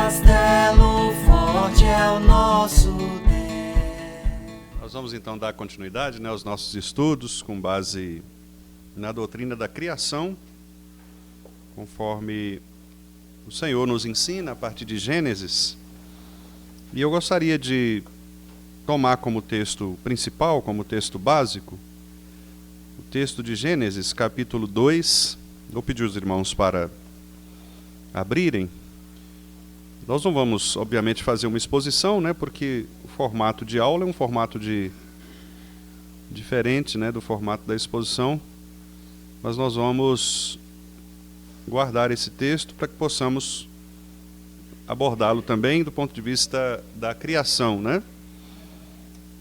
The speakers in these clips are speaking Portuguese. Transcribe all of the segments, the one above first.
castelo forte é o nosso Deus. Nós vamos então dar continuidade, aos nossos estudos com base na doutrina da criação, conforme o Senhor nos ensina a partir de Gênesis. E eu gostaria de tomar como texto principal, como texto básico, o texto de Gênesis, capítulo 2. Vou pedir os irmãos para abrirem. Nós não vamos, obviamente, fazer uma exposição, porque o formato de aula é um formato diferente, do formato da exposição, mas nós vamos guardar esse texto para que possamos abordá-lo também do ponto de vista da criação,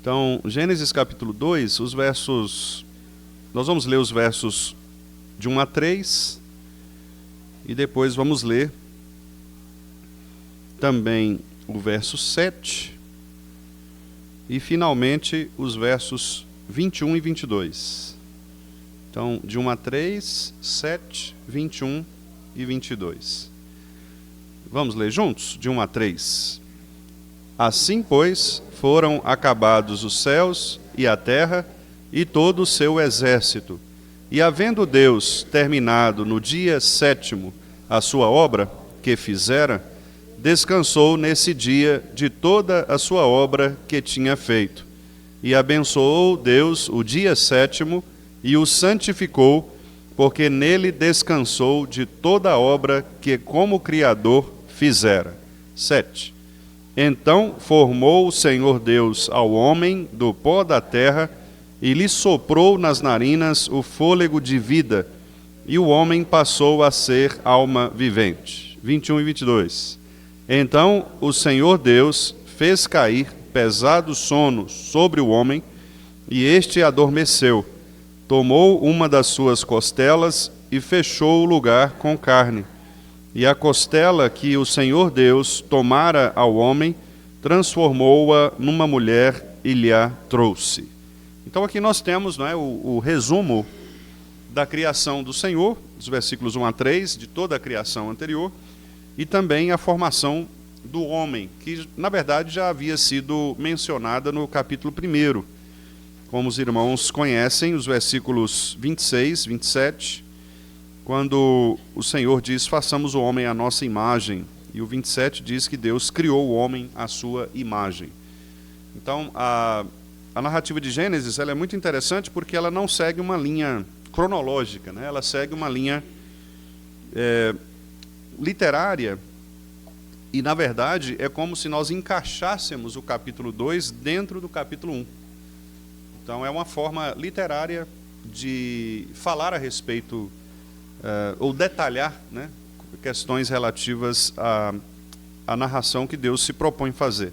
Então, Gênesis capítulo 2, nós vamos ler os versos de 1 a 3, e depois vamos ler também o verso 7, e finalmente os versos 21 e 22. Então, de 1 a 3, 7, 21 e 22. Vamos ler juntos? De 1 a 3. Assim, pois, foram acabados os céus e a terra e todo o seu exército. E havendo Deus terminado no dia 7º a sua obra que fizera, descansou nesse dia de toda a sua obra que tinha feito. E abençoou Deus o dia 7º e o santificou, porque nele descansou de toda a obra que como Criador fizera. 7. Então formou o Senhor Deus ao homem do pó da terra e lhe soprou nas narinas o fôlego de vida, e o homem passou a ser alma vivente. 21 e 22. Então o Senhor Deus fez cair pesado sono sobre o homem, e este adormeceu. Tomou uma das suas costelas e fechou o lugar com carne. E a costela que o Senhor Deus tomara ao homem, transformou-a numa mulher e lhe a trouxe. Então aqui nós temos o resumo da criação do Senhor, dos versículos 1 a 3, de toda a criação anterior, e também a formação do homem, que na verdade já havia sido mencionada no capítulo 1. Como os irmãos conhecem, os versículos 26, 27, quando o Senhor diz, façamos o homem à nossa imagem, e o 27 diz que Deus criou o homem à sua imagem. Então, a narrativa de Gênesis ela é muito interessante porque ela não segue uma linha cronológica, ela segue uma linha literária, e, na verdade, é como se nós encaixássemos o capítulo 2 dentro do capítulo 1. Então, é uma forma literária de falar a respeito ou detalhar questões relativas à narração que Deus se propõe fazer.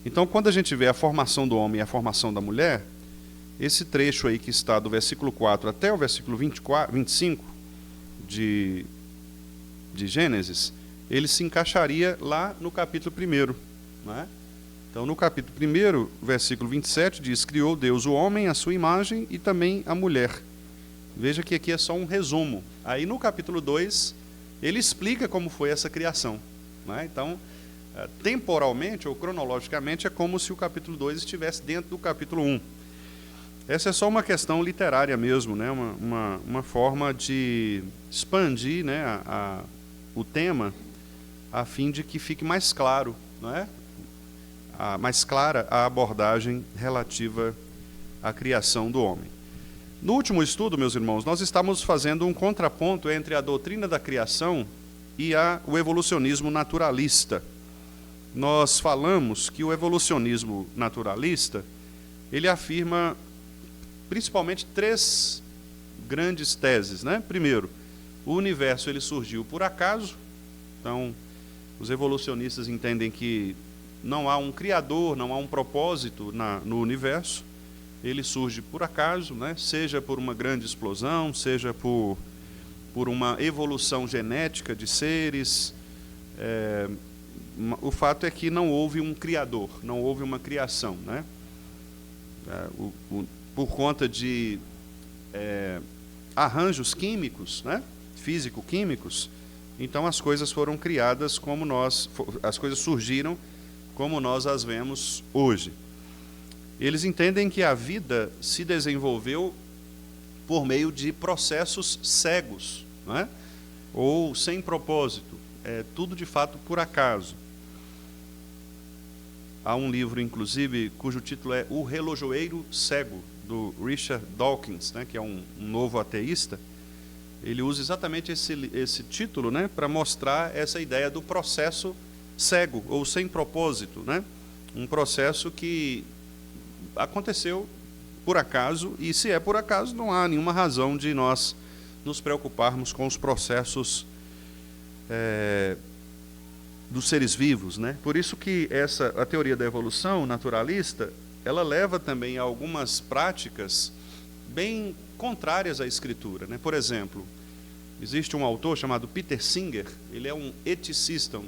Então, quando a gente vê a formação do homem e a formação da mulher, esse trecho aí que está do versículo 4 até o versículo 25 de Gênesis, ele se encaixaria lá no capítulo 1. Então, no capítulo 1, versículo 27, diz, criou Deus o homem à sua imagem e também a mulher. Veja que aqui é só um resumo. Aí no capítulo 2, ele explica como foi essa criação. Então, temporalmente ou cronologicamente, é como se o capítulo 2 estivesse dentro do capítulo 1. Essa é só uma questão literária mesmo, uma forma de expandir o tema, a fim de que fique mais claro, mais clara a abordagem relativa à criação do homem. No último estudo, meus irmãos, nós estamos fazendo um contraponto entre a doutrina da criação e o evolucionismo naturalista. Nós falamos que o evolucionismo naturalista, ele afirma principalmente 3 grandes teses. Primeiro, o universo ele surgiu por acaso. Então, os evolucionistas entendem que não há um criador, não há um propósito no universo. Ele surge por acaso, seja por uma grande explosão, seja por uma evolução genética de seres. O fato é que não houve um criador, não houve uma criação. Por conta de arranjos químicos, físico-químicos, então as coisas foram criadas as coisas surgiram como nós as vemos hoje. Eles entendem que a vida se desenvolveu por meio de processos cegos, não é? Ou sem propósito, tudo de fato por acaso. Há um livro, inclusive, cujo título é O Relojoeiro Cego, do Richard Dawkins, né, que é um novo ateísta. Ele usa exatamente esse título, né, para mostrar essa ideia do processo cego ou sem propósito, né? Um processo que aconteceu por acaso, e se é por acaso, não há nenhuma razão de nós nos preocuparmos com os processos dos seres vivos, né? Por isso que a teoria da evolução naturalista, ela leva também a algumas práticas bem contrárias à escritura, né? Por exemplo, existe um autor chamado Peter Singer, ele é um eticista,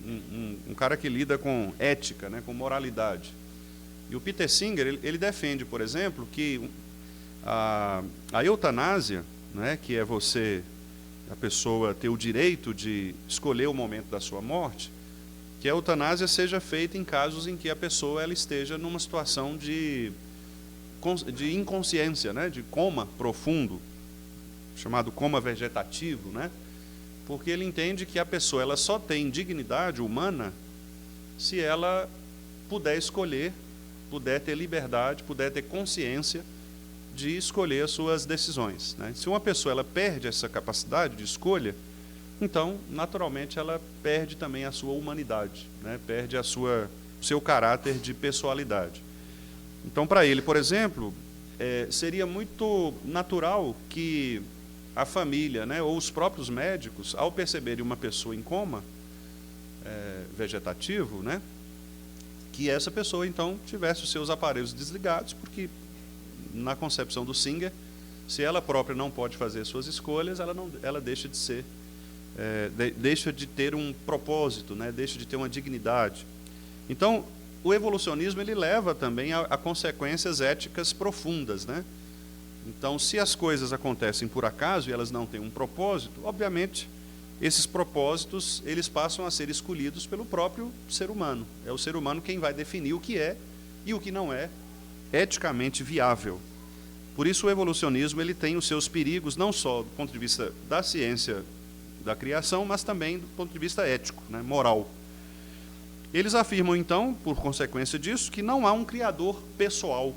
um cara que lida com ética, né, com moralidade. E o Peter Singer, ele defende, por exemplo, que a eutanásia, né, que é a pessoa ter o direito de escolher o momento da sua morte, que a eutanásia seja feita em casos em que a pessoa ela esteja numa situação de inconsciência, né, de coma profundo, chamado coma vegetativo, né? Porque ele entende que a pessoa ela só tem dignidade humana se ela puder escolher, puder ter liberdade, puder ter consciência de escolher as suas decisões, né? Se uma pessoa ela perde essa capacidade de escolha, então, naturalmente, ela perde também a sua humanidade, né? Perde o seu caráter de pessoalidade. Então, para ele, por exemplo, seria muito natural que a família, né, ou os próprios médicos, ao perceberem uma pessoa em coma vegetativo, né, que essa pessoa, então, tivesse os seus aparelhos desligados, porque, na concepção do Singer, se ela própria não pode fazer suas escolhas, ela deixa de ser, deixa de ter um propósito, né, deixa de ter uma dignidade. Então, o evolucionismo ele leva também a consequências éticas profundas, né? Então, se as coisas acontecem por acaso e elas não têm um propósito, obviamente, esses propósitos eles passam a ser escolhidos pelo próprio ser humano. É o ser humano quem vai definir o que é e o que não é eticamente viável. Por isso, o evolucionismo ele tem os seus perigos, não só do ponto de vista da ciência da criação, mas também do ponto de vista ético, né, moral. Eles afirmam, então, por consequência disso, que não há um criador pessoal,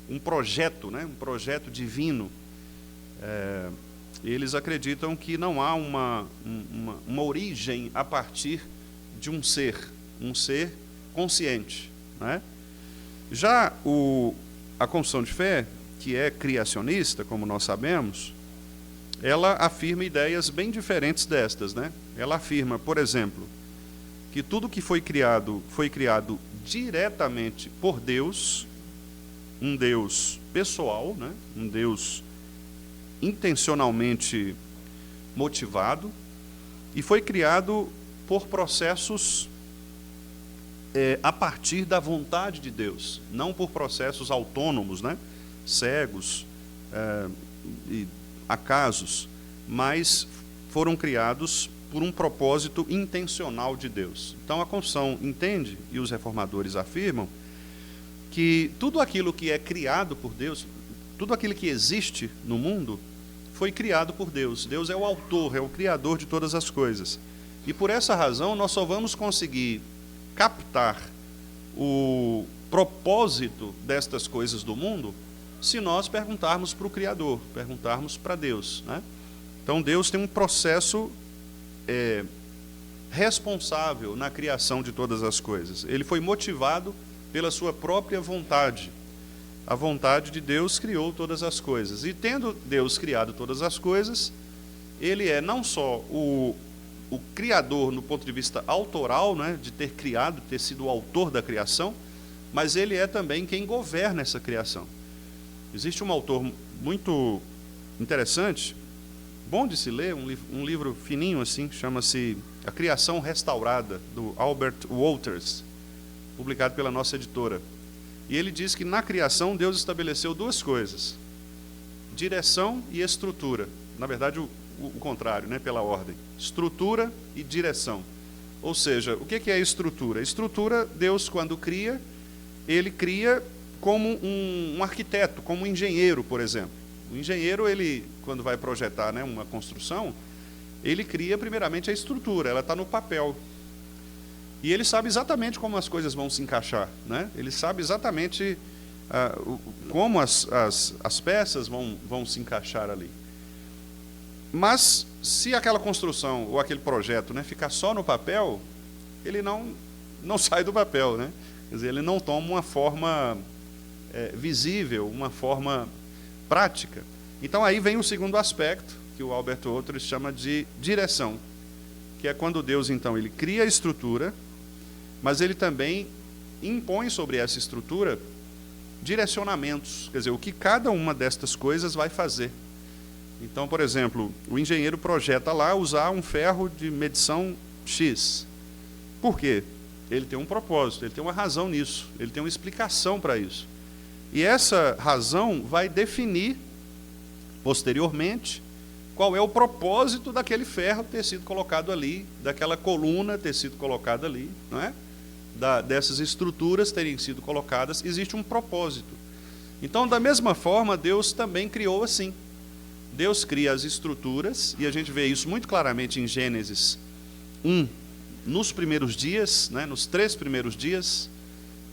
um projeto, né, um projeto divino. Eles acreditam que não há uma origem a partir de um ser consciente, né? Já a confissão de fé, que é criacionista, como nós sabemos, ela afirma ideias bem diferentes destas, né? Ela afirma, por exemplo, que tudo que foi criado diretamente por Deus, um Deus pessoal, né? Um Deus intencionalmente motivado, e foi criado por processos a partir da vontade de Deus, não por processos autônomos, né? Cegos e acasos, mas foram criados por um propósito intencional de Deus. Então a confissão entende, e os reformadores afirmam, que tudo aquilo que é criado por Deus, tudo aquilo que existe no mundo, foi criado por Deus. Deus é o autor, é o criador de todas as coisas. E por essa razão nós só vamos conseguir captar o propósito destas coisas do mundo se nós perguntarmos para o Criador, perguntarmos para Deus, né? Então Deus tem um processo responsável na criação de todas as coisas. Ele foi motivado pela sua própria vontade. A vontade de Deus criou todas as coisas. E tendo Deus criado todas as coisas, ele é não só o criador no ponto de vista autoral, né, de ter criado, ter sido o autor da criação, mas ele é também quem governa essa criação. Existe um autor muito interessante, bom de se ler, um livro fininho assim, chama-se A Criação Restaurada, do Albert Wolters, publicado pela nossa editora. E ele diz que na criação Deus estabeleceu duas coisas: direção e estrutura. Na verdade, o contrário, né, pela ordem. Estrutura e direção. Ou seja, o que é estrutura? Estrutura, Deus, quando cria, ele cria como um arquiteto, como um engenheiro, por exemplo. O engenheiro, ele, quando vai projetar, né, uma construção, ele cria primeiramente a estrutura, ela está no papel. E ele sabe exatamente como as coisas vão se encaixar, né? Ele sabe exatamente como as peças vão se encaixar ali. Mas, se aquela construção ou aquele projeto, né, ficar só no papel, ele não sai do papel, né? Quer dizer, ele não toma uma forma visível, uma forma prática. Então, aí vem o segundo aspecto, que o Albert Outros chama de direção, que é quando Deus, então, ele cria a estrutura, mas ele também impõe sobre essa estrutura direcionamentos, quer dizer, o que cada uma destas coisas vai fazer. Então, por exemplo, o engenheiro projeta lá usar um ferro de medição X. Por quê? Ele tem um propósito, ele tem uma razão nisso, ele tem uma explicação para isso. E essa razão vai definir, posteriormente, qual é o propósito daquele ferro ter sido colocado ali, daquela coluna ter sido colocada ali, não é? Dessas estruturas terem sido colocadas, existe um propósito. Então, da mesma forma, Deus também criou assim. Deus cria as estruturas, e a gente vê isso muito claramente em Gênesis 1, nos primeiros dias, né, nos 3 primeiros dias,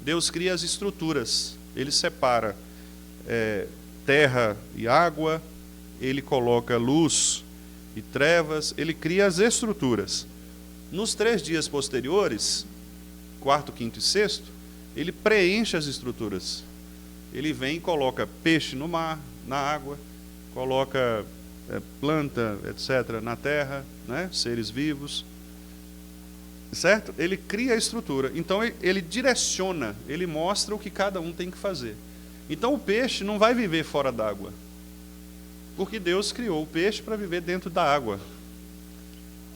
Deus cria as estruturas. Ele separa terra e água, ele coloca luz e trevas, ele cria as estruturas. Nos 3 dias posteriores, 4º, 5º e 6º, ele preenche as estruturas. Ele vem e coloca peixe no mar, na água, coloca planta, etc., na terra, né? Seres vivos. Certo? Ele cria a estrutura. Então, ele direciona, ele mostra o que cada um tem que fazer. Então, o peixe não vai viver fora d'água, porque Deus criou o peixe para viver dentro da água.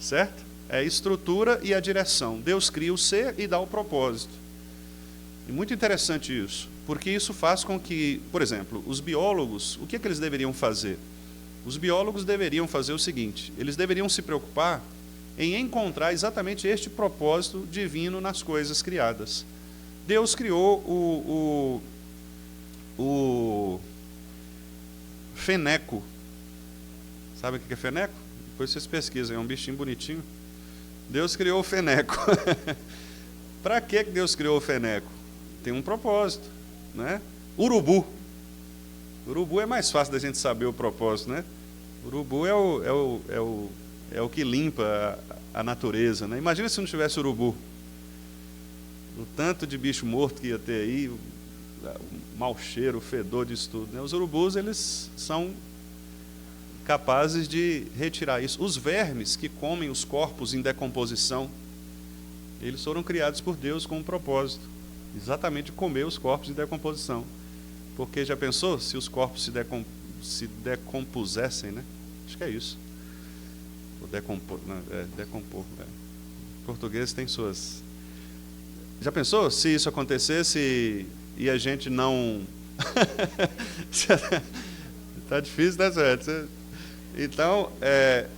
Certo? É a estrutura e a direção. Deus cria o ser e dá o propósito. E muito interessante isso, porque isso faz com que, por exemplo, os biólogos, o que eles deveriam fazer? Os biólogos deveriam fazer o seguinte: eles deveriam se preocupar em encontrar exatamente este propósito divino nas coisas criadas. Deus criou o feneco. Sabe o que é feneco? Depois vocês pesquisam, é um bichinho bonitinho. Deus criou o feneco. Para que Deus criou o feneco? Tem um propósito, né? Urubu. Urubu é mais fácil da gente saber o propósito, né? Urubu é o que limpa a natureza, né? Imagina se não tivesse urubu. O tanto de bicho morto que ia ter aí, o mau cheiro, o fedor disso tudo, né? Os urubus, eles são capazes de retirar isso. Os vermes que comem os corpos em decomposição, eles foram criados por Deus com um propósito, exatamente de comer os corpos em decomposição. Porque já pensou se os corpos se decompusessem, né? Acho que é isso. Decompor. Português tem suas. Já pensou se isso acontecesse e a gente não. Tá difícil, né, Zé? Então,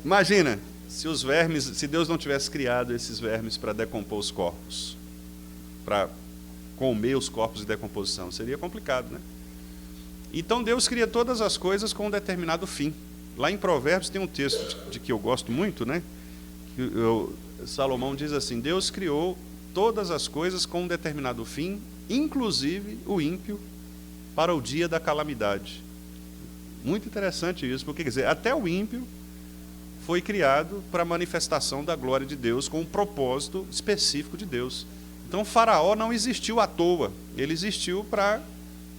imagina se os vermes, se Deus não tivesse criado esses vermes para decompor os corpos, para comer os corpos em decomposição, seria complicado, né? Então Deus cria todas as coisas com um determinado fim. Lá em Provérbios tem um texto de que eu gosto muito, né? Salomão diz assim: Deus criou todas as coisas com um determinado fim, inclusive o ímpio, para o dia da calamidade. Muito interessante isso, porque quer dizer, até o ímpio foi criado para a manifestação da glória de Deus, com um propósito específico de Deus. Então, Faraó não existiu à toa, ele existiu para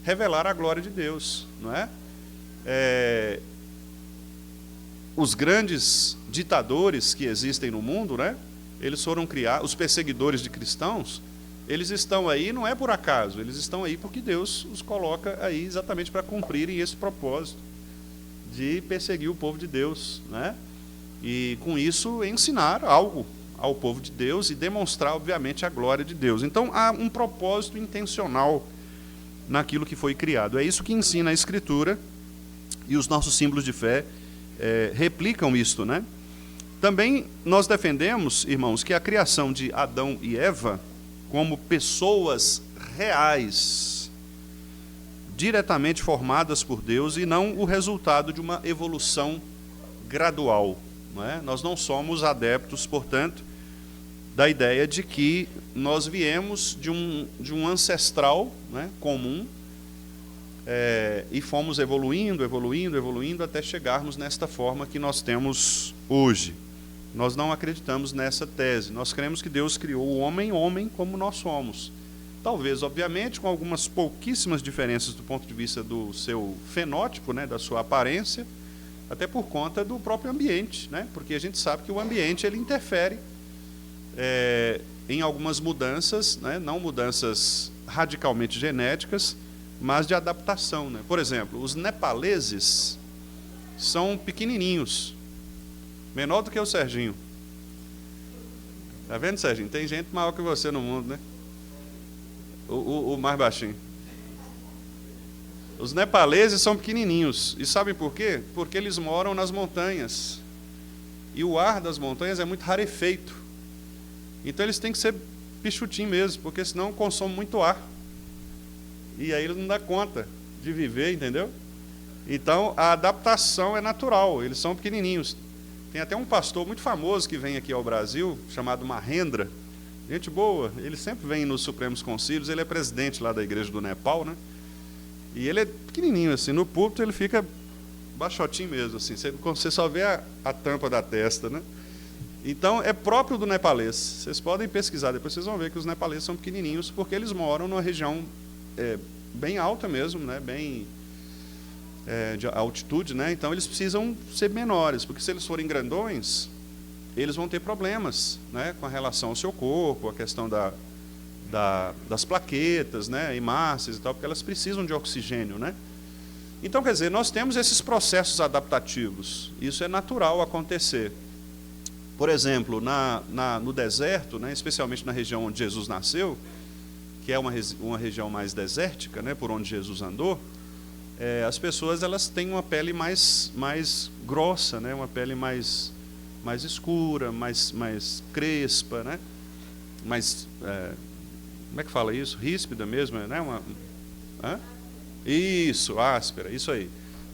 revelar a glória de Deus, não é? Os grandes ditadores que existem no mundo, né? Eles foram criados, os perseguidores de cristãos, eles estão aí não é por acaso, eles estão aí porque Deus os coloca aí exatamente para cumprirem esse propósito de perseguir o povo de Deus, né? E com isso ensinar algo ao povo de Deus e demonstrar, obviamente, a glória de Deus. Então há um propósito intencional naquilo que foi criado. É isso que ensina a Escritura, e os nossos símbolos de fé replicam isto, né? Também nós defendemos, irmãos, que a criação de Adão e Eva como pessoas reais, diretamente formadas por Deus, e não o resultado de uma evolução gradual, não é? Nós não somos adeptos, portanto, da ideia de que nós viemos de um ancestral, né, comum, e fomos evoluindo até chegarmos nesta forma que nós temos hoje. Nós não acreditamos nessa tese. Nós cremos que Deus criou o homem como nós somos. Talvez, obviamente, com algumas pouquíssimas diferenças do ponto de vista do seu fenótipo, né, da sua aparência, até por conta do próprio ambiente, né? Porque a gente sabe que o ambiente ele interfere em algumas mudanças, né? Não mudanças radicalmente genéticas, mas de adaptação, né? Por exemplo, os nepaleses são pequenininhos, menor do que o Serginho. Tá vendo, Serginho? Tem gente maior que você no mundo, né? O mais baixinho. Os nepaleses são pequenininhos. E sabem por quê? Porque eles moram nas montanhas. E o ar das montanhas é muito rarefeito. Então eles têm que ser pichutim mesmo, porque senão consomem muito ar. E aí ele não dá conta de viver, entendeu? Então a adaptação é natural, eles são pequenininhos. Tem até um pastor muito famoso que vem aqui ao Brasil, chamado Mahendra. Gente boa, ele sempre vem nos Supremos Concílios, ele é presidente lá da Igreja do Nepal, né? E ele é pequenininho, assim, no púlpito ele fica baixotinho mesmo, assim, você só vê a tampa da testa, né? Então, é próprio do nepalês. Vocês podem pesquisar, depois vocês vão ver que os nepaleses são pequenininhos, porque eles moram numa região bem alta mesmo, né? Bem de altitude, né? Então, eles precisam ser menores, porque se eles forem grandões, eles vão ter problemas, né? Com relação ao seu corpo, a questão das plaquetas, né? Hemácias e tal, porque elas precisam de oxigênio, né? Então, quer dizer, nós temos esses processos adaptativos. Isso é natural acontecer. Por exemplo, no deserto, né, especialmente na região onde Jesus nasceu, que é uma região mais desértica, né, por onde Jesus andou, as pessoas elas têm uma pele mais grossa, né, uma pele mais escura, mais crespa, né, como é que fala isso? Ríspida mesmo, né? Isso, áspera, isso aí.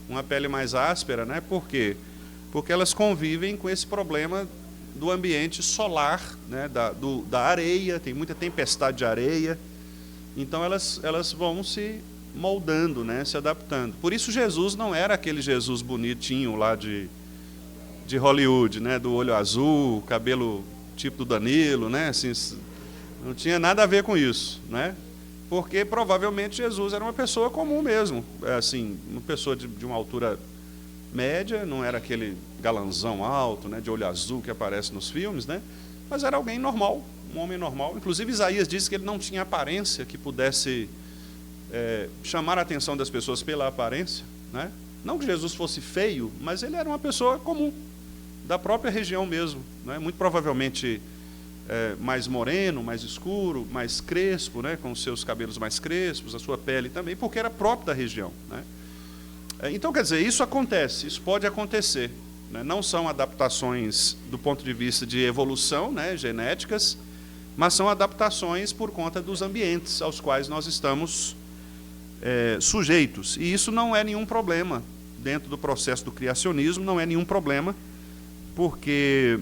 Uma pele mais áspera, né? Por quê? Porque elas convivem com esse problema do ambiente solar, né? Da areia, tem muita tempestade de areia. Então elas vão se moldando, né? Se adaptando. Por isso Jesus não era aquele Jesus bonitinho lá de Hollywood, né? Do olho azul, cabelo tipo do Danilo, né? Assim, não tinha nada a ver com isso, né? Porque provavelmente Jesus era uma pessoa comum mesmo, assim, uma pessoa de uma altura média, não era aquele galanzão alto, né, de olho azul que aparece nos filmes, né? Mas era alguém normal, um homem normal. Inclusive Isaías disse que ele não tinha aparência que pudesse chamar a atenção das pessoas pela aparência, né? Não que Jesus fosse feio, mas ele era uma pessoa comum, da própria região mesmo, né? Muito provavelmente mais moreno, mais escuro, mais crespo, né? Com os seus cabelos mais crespos, a sua pele também, porque era próprio da região, né? Então, quer dizer, isso acontece, isso pode acontecer, né? Não são adaptações do ponto de vista de evolução, né, genéticas, mas são adaptações por conta dos ambientes aos quais nós estamos sujeitos. E isso não é nenhum problema dentro do processo do criacionismo, não é nenhum problema, porque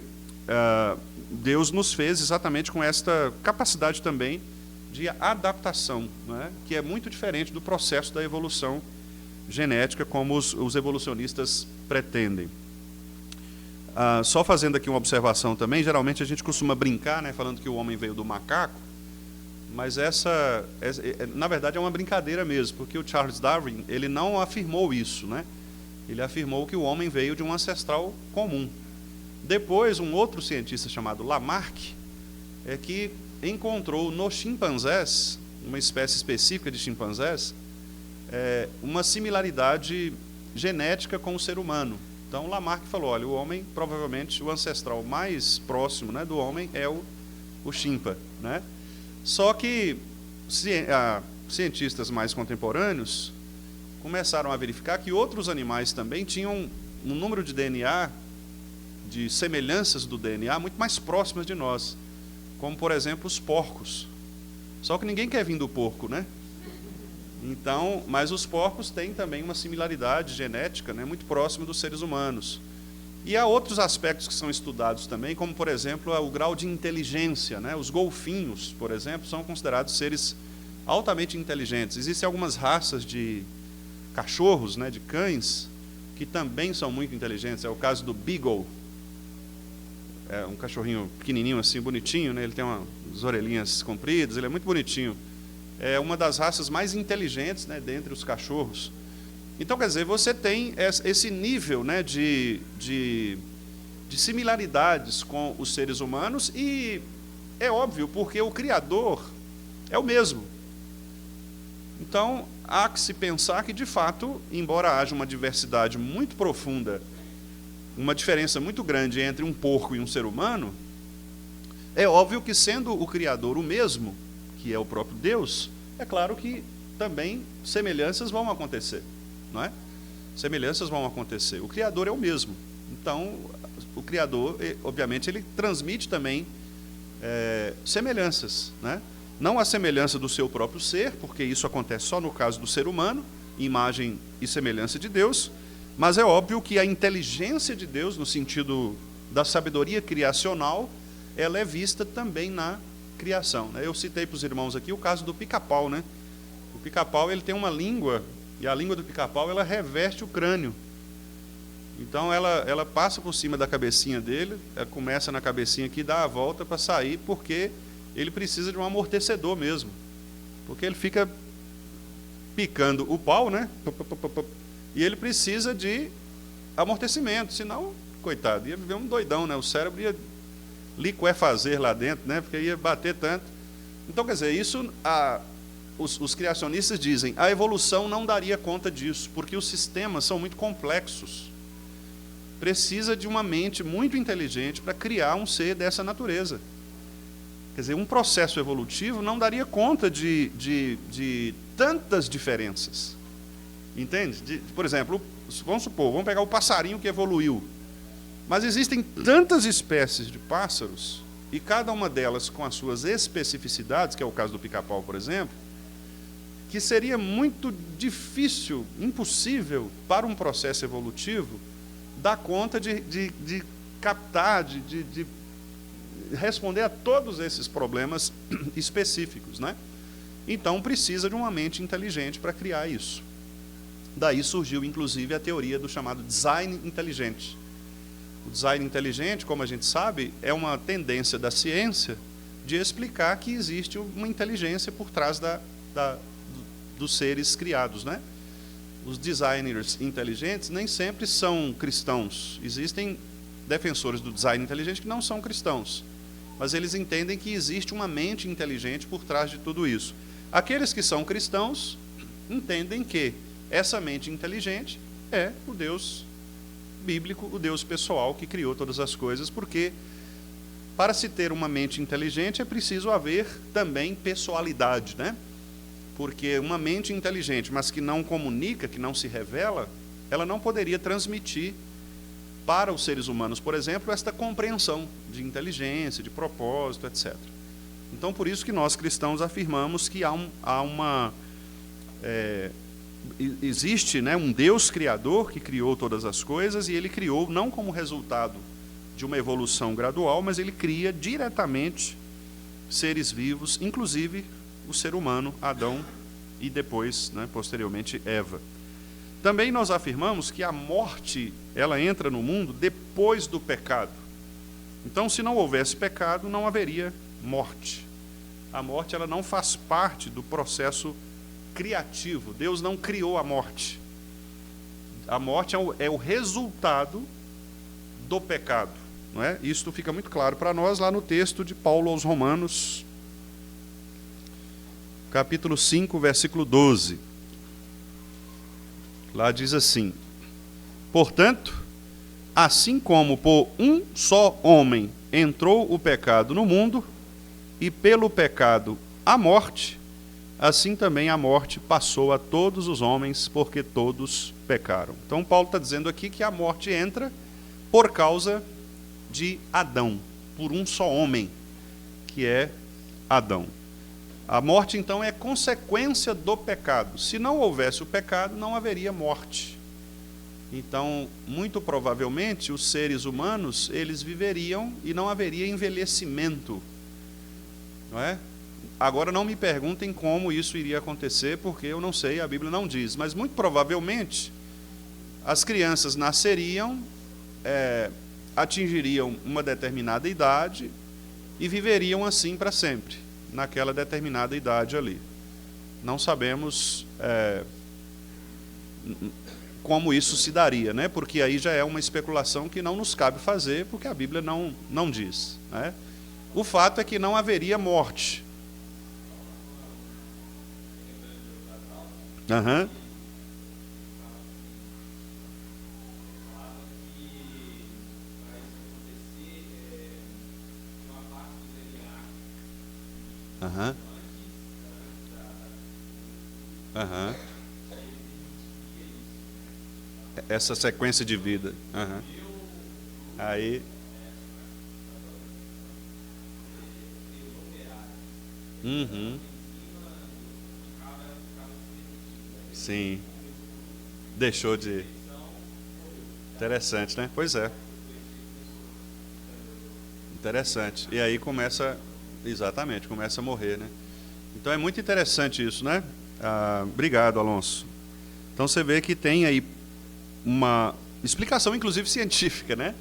Deus nos fez exatamente com esta capacidade também de adaptação, né, que é muito diferente do processo da evolução genética, como os evolucionistas pretendem. Só fazendo aqui uma observação também, geralmente a gente costuma brincar, né, falando que o homem veio do macaco, mas na verdade é uma brincadeira mesmo, porque o Charles Darwin ele não afirmou isso, né? Ele afirmou que o homem veio de um ancestral comum. Depois, um outro cientista chamado Lamarck que encontrou nos chimpanzés, uma espécie específica de chimpanzés, uma similaridade genética com o ser humano. Então, Lamarck falou, olha, o homem, provavelmente, o ancestral mais próximo, né, do homem é o chimpa, né? Só que cientistas mais contemporâneos começaram a verificar que outros animais também tinham um número de DNA, de semelhanças do DNA, muito mais próximas de nós. Como, por exemplo, os porcos. Só que ninguém quer vir do porco, né? Então, mas os porcos têm também uma similaridade genética, né, muito próxima dos seres humanos. E há outros aspectos que são estudados também, como, por exemplo, o grau de inteligência, né? Os golfinhos, por exemplo, são considerados seres altamente inteligentes. Existem algumas raças de cachorros, né, de cães, que também são muito inteligentes. É o caso do Beagle. É um cachorrinho pequenininho, assim, bonitinho, né? Ele tem umas orelhinhas compridas, ele é muito bonitinho. É uma das raças mais inteligentes, né, dentre os cachorros. Então, quer dizer, você tem esse nível, né, de similaridades com os seres humanos, e é óbvio, porque o Criador é o mesmo. Então, há que se pensar que, de fato, embora haja uma diversidade muito profunda, uma diferença muito grande entre um porco e um ser humano, é óbvio que, sendo o Criador o mesmo, que é o próprio Deus, é claro que também semelhanças vão acontecer, não é? Semelhanças vão acontecer. O Criador é o mesmo. Então, o Criador, obviamente, ele transmite também semelhanças, né? Não a semelhança do seu próprio ser, porque isso acontece só no caso do ser humano, imagem e semelhança de Deus, mas é óbvio que a inteligência de Deus, no sentido da sabedoria criacional, ela é vista também na criação, né? Eu citei para os irmãos aqui o caso do pica-pau, né? O pica-pau, ele tem uma língua, e a língua do pica-pau, ela reveste o crânio. Então ela passa por cima da cabecinha dele, ela começa na cabecinha aqui, dá a volta para sair, porque ele precisa de um amortecedor mesmo. Porque ele fica picando o pau, né? E ele precisa de amortecimento, senão, coitado, ia viver um doidão, né? O cérebro ia liquefazer lá dentro, né? Porque ia bater tanto. Então, quer dizer, isso os criacionistas dizem, a evolução não daria conta disso, porque os sistemas são muito complexos. Precisa de uma mente muito inteligente para criar um ser dessa natureza. Quer dizer, um processo evolutivo não daria conta de tantas diferenças. Entende? Por exemplo, vamos pegar o passarinho que evoluiu. Mas existem tantas espécies de pássaros, e cada uma delas com as suas especificidades, que é o caso do pica-pau, por exemplo, que seria muito difícil, impossível, para um processo evolutivo, dar conta de captar, de responder a todos esses problemas específicos, né? Então, precisa de uma mente inteligente para criar isso. Daí surgiu, inclusive, a teoria do chamado design inteligente. O design inteligente, como a gente sabe, é uma tendência da ciência de explicar que existe uma inteligência por trás dos seres criados, né? Os designers inteligentes nem sempre são cristãos. Existem defensores do design inteligente que não são cristãos, mas eles entendem que existe uma mente inteligente por trás de tudo isso. Aqueles que são cristãos entendem que essa mente inteligente é o Deus bíblico, o Deus pessoal que criou todas as coisas, porque para se ter uma mente inteligente é preciso haver também pessoalidade, né? Porque uma mente inteligente, mas que não comunica, que não se revela, ela não poderia transmitir para os seres humanos, por exemplo, esta compreensão de inteligência, de propósito, etc. Então, por isso que nós cristãos afirmamos que existe, né, um Deus criador que criou todas as coisas, e ele criou não como resultado de uma evolução gradual, mas ele cria diretamente seres vivos, inclusive o ser humano, Adão, e depois, né, posteriormente, Eva. Também nós afirmamos que a morte, ela entra no mundo depois do pecado. Então, se não houvesse pecado, não haveria morte. A morte, ela não faz parte do processo criativo. Deus não criou a morte. A morte é o resultado do pecado, não é? Isto fica muito claro para nós lá no texto de Paulo aos Romanos, capítulo 5, versículo 12. Lá diz assim: portanto, assim como por um só homem entrou o pecado no mundo, e pelo pecado a morte, assim também a morte passou a todos os homens, porque todos pecaram. Então Paulo está dizendo aqui que a morte entra por causa de Adão, por um só homem, que é Adão. A morte, então, é consequência do pecado. Se não houvesse o pecado, não haveria morte. Então, muito provavelmente, os seres humanos, eles viveriam e não haveria envelhecimento. Não é? Agora, não me perguntem como isso iria acontecer, porque eu não sei, a Bíblia não diz. Mas, muito provavelmente, as crianças nasceriam, atingiriam uma determinada idade e viveriam assim para sempre, naquela determinada idade ali. Não sabemos como isso se daria, né? Porque aí já é uma especulação que não nos cabe fazer, porque a Bíblia não diz, né? O fato é que não haveria morte. Aham. Aham. Aham. Essa sequência de vida. Aham. Aí. Uhum. Sim. Deixou de. Interessante, né? Pois é. Interessante. E aí começa. Exatamente, começa a morrer, né? Então é muito interessante isso, né? Obrigado, Alonso. Então você vê que tem aí uma explicação, inclusive científica, né?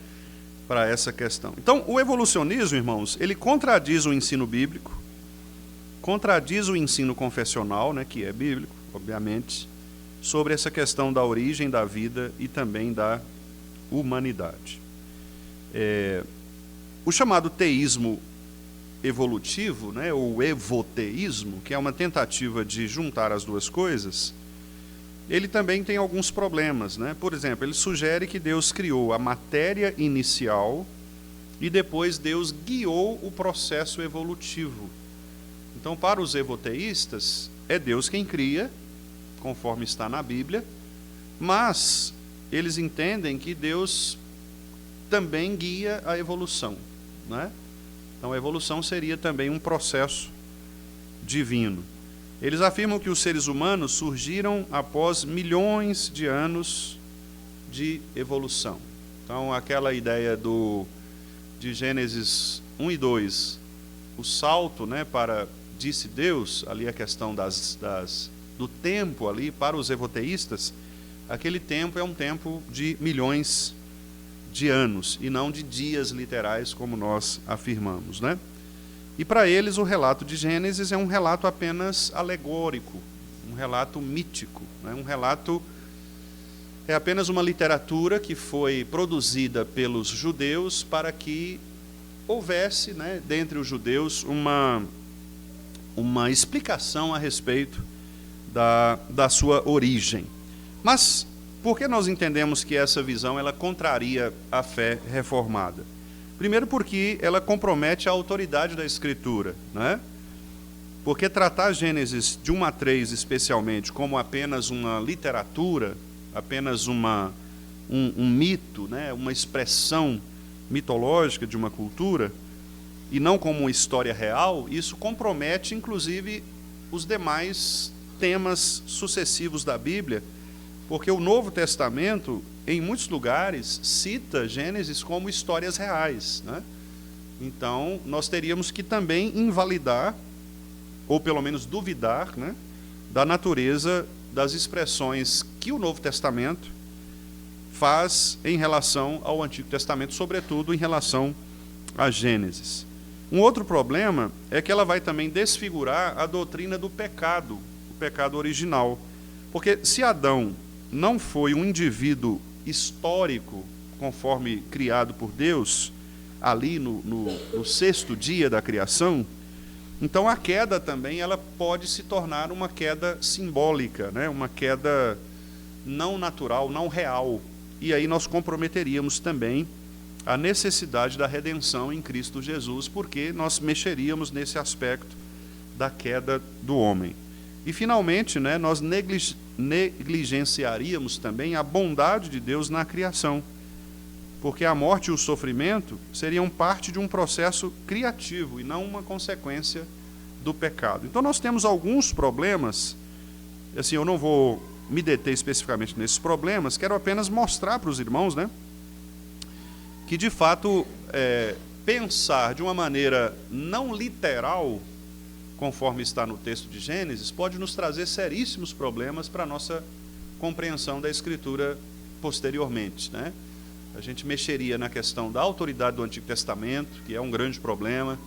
Para essa questão. Então, o evolucionismo, irmãos, ele contradiz o ensino bíblico, contradiz o ensino confessional, né, que é bíblico, obviamente, sobre essa questão da origem da vida e também da humanidade. O chamado teísmo evolutivo, né, ou evoteísmo, que é uma tentativa de juntar as duas coisas, ele também tem alguns problemas, né? Por exemplo, ele sugere que Deus criou a matéria inicial e depois Deus guiou o processo evolutivo. Então, para os evoteístas, é Deus quem cria, conforme está na Bíblia, mas eles entendem que Deus também guia a evolução, né? Então, a evolução seria também um processo divino. Eles afirmam que os seres humanos surgiram após milhões de anos de evolução. Então, aquela ideia de Gênesis 1 e 2, o salto, né, para, disse Deus, ali a questão do tempo ali, para os evoteístas, aquele tempo é um tempo de milhões de anos, e não de dias literais, como nós afirmamos, né? E para eles o relato de Gênesis é um relato apenas alegórico, um relato mítico, né? Um relato, é apenas uma literatura que foi produzida pelos judeus para que houvesse, né, dentre os judeus uma explicação a respeito da sua origem. Mas por que nós entendemos que essa visão ela contraria a fé reformada? Primeiro porque ela compromete a autoridade da Escritura, né? Porque tratar Gênesis de 1 a 3 especialmente como apenas uma literatura, apenas um mito, né? Uma expressão mitológica de uma cultura, e não como uma história real, isso compromete inclusive os demais temas sucessivos da Bíblia, porque o Novo Testamento, em muitos lugares, cita Gênesis como histórias reais, né? Então, nós teríamos que também invalidar, ou pelo menos duvidar, né, da natureza das expressões que o Novo Testamento faz em relação ao Antigo Testamento, sobretudo em relação a Gênesis. Um outro problema é que ela vai também desfigurar a doutrina do pecado, o pecado original. Porque se Adão não foi um indivíduo histórico, conforme criado por Deus, ali no sexto dia da criação, então a queda também ela pode se tornar uma queda simbólica, né? Uma queda não natural, não real. E aí nós comprometeríamos também a necessidade da redenção em Cristo Jesus, porque nós mexeríamos nesse aspecto da queda do homem. E, finalmente, né, nós negligenciaríamos também a bondade de Deus na criação, porque a morte e o sofrimento seriam parte de um processo criativo e não uma consequência do pecado. Então, nós temos alguns problemas, assim, eu não vou me deter especificamente nesses problemas, quero apenas mostrar para os irmãos, né, que, de fato, pensar de uma maneira não literal, conforme está no texto de Gênesis, pode nos trazer seríssimos problemas para a nossa compreensão da Escritura posteriormente, né? A gente mexeria na questão da autoridade do Antigo Testamento, que é um grande problema.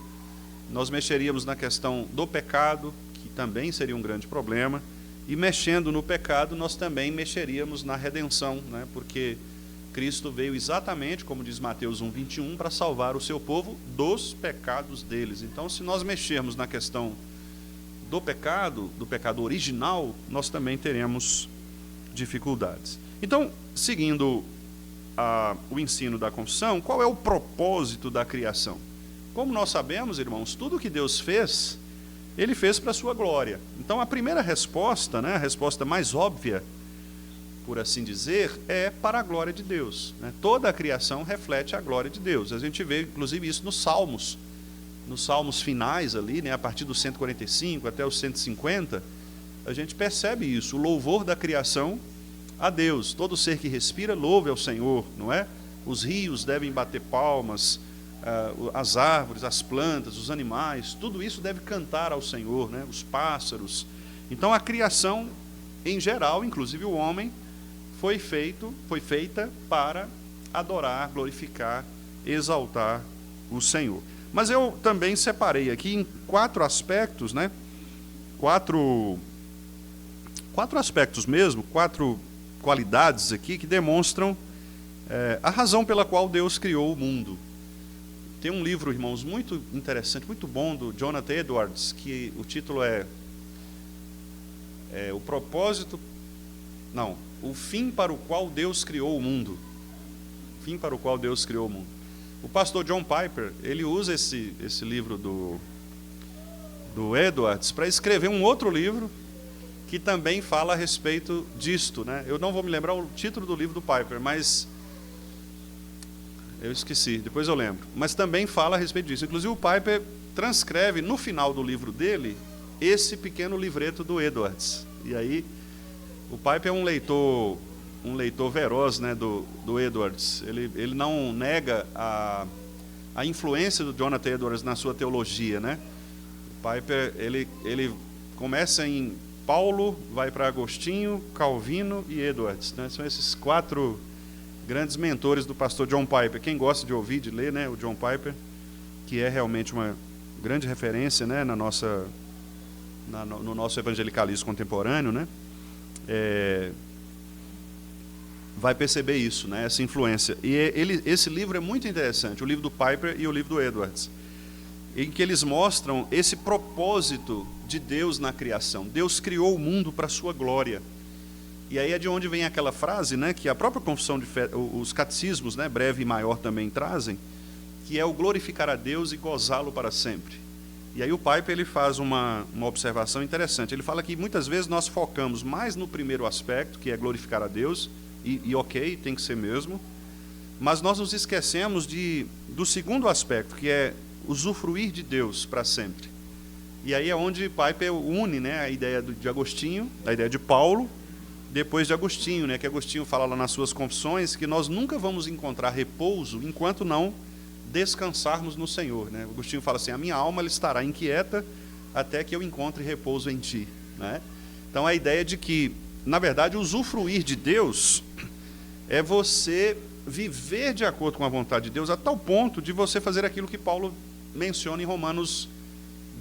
Nós mexeríamos na questão do pecado, que também seria um grande problema. E mexendo no pecado, nós também mexeríamos na redenção, né? Porque Cristo veio exatamente, como diz Mateus 1:21, para salvar o seu povo dos pecados deles. Então, se nós mexermos na questão do pecado original, nós também teremos dificuldades. Então, seguindo o ensino da confissão, qual é o propósito da criação? Como nós sabemos, irmãos, tudo que Deus fez, Ele fez para a sua glória. Então, a primeira resposta, né, a resposta mais óbvia, por assim dizer, é para a glória de Deus, né? Toda a criação reflete a glória de Deus. A gente vê, inclusive, isso nos salmos finais ali, né, a partir do 145 até o 150, a gente percebe isso, o louvor da criação a Deus. Todo ser que respira, louve ao Senhor, não é? Os rios devem bater palmas, as árvores, as plantas, os animais, tudo isso deve cantar ao Senhor, né? Os pássaros. Então, a criação, em geral, inclusive o homem, foi feita para adorar, glorificar, exaltar o Senhor. Mas eu também separei aqui em 4 aspectos, né? 4 aspectos mesmo, 4 qualidades aqui que demonstram a razão pela qual Deus criou o mundo. Tem um livro, irmãos, muito interessante, muito bom, do Jonathan Edwards, que o título O fim para o qual Deus criou o mundo. O fim para o qual Deus criou o mundo. O pastor John Piper, ele usa esse livro do Edwards para escrever um outro livro que também fala a respeito disto, né? Eu não vou me lembrar o título do livro do Piper, mas eu esqueci, depois eu lembro. Mas também fala a respeito disso. Inclusive o Piper transcreve no final do livro dele esse pequeno livreto do Edwards. E aí o Piper é um leitor veroz, né, do Edwards. Ele não nega a influência do Jonathan Edwards na sua teologia, né? O Piper, ele começa em Paulo, vai para Agostinho, Calvino e Edwards, né? São esses 4 grandes mentores do pastor John Piper. Quem gosta de ouvir, de ler, né, o John Piper, que é realmente uma grande referência, né, no nosso evangelicalismo contemporâneo, né? Vai perceber isso, né, essa influência. E esse livro é muito interessante, o livro do Piper e o livro do Edwards, em que eles mostram esse propósito de Deus na criação. Deus criou o mundo para a sua glória. E aí é de onde vem aquela frase, né, que a própria confissão de fé, os catecismos, né, breve e maior, também trazem, que é o glorificar a Deus e gozá-lo para sempre. E aí o Piper, ele faz uma observação interessante. Ele fala que muitas vezes nós focamos mais no primeiro aspecto, que é glorificar a Deus, e ok, tem que ser mesmo, mas nós nos esquecemos do segundo aspecto, que é usufruir de Deus para sempre. E aí é onde Piper une, né, a ideia de Agostinho, a ideia de Paulo, depois de Agostinho, né, que Agostinho fala lá nas suas confissões que nós nunca vamos encontrar repouso enquanto não descansarmos no Senhor, né? Agostinho fala assim: a minha alma ela estará inquieta até que eu encontre repouso em ti, né? Então a ideia de que, na verdade, usufruir de Deus é você viver de acordo com a vontade de Deus a tal ponto de você fazer aquilo que Paulo menciona em Romanos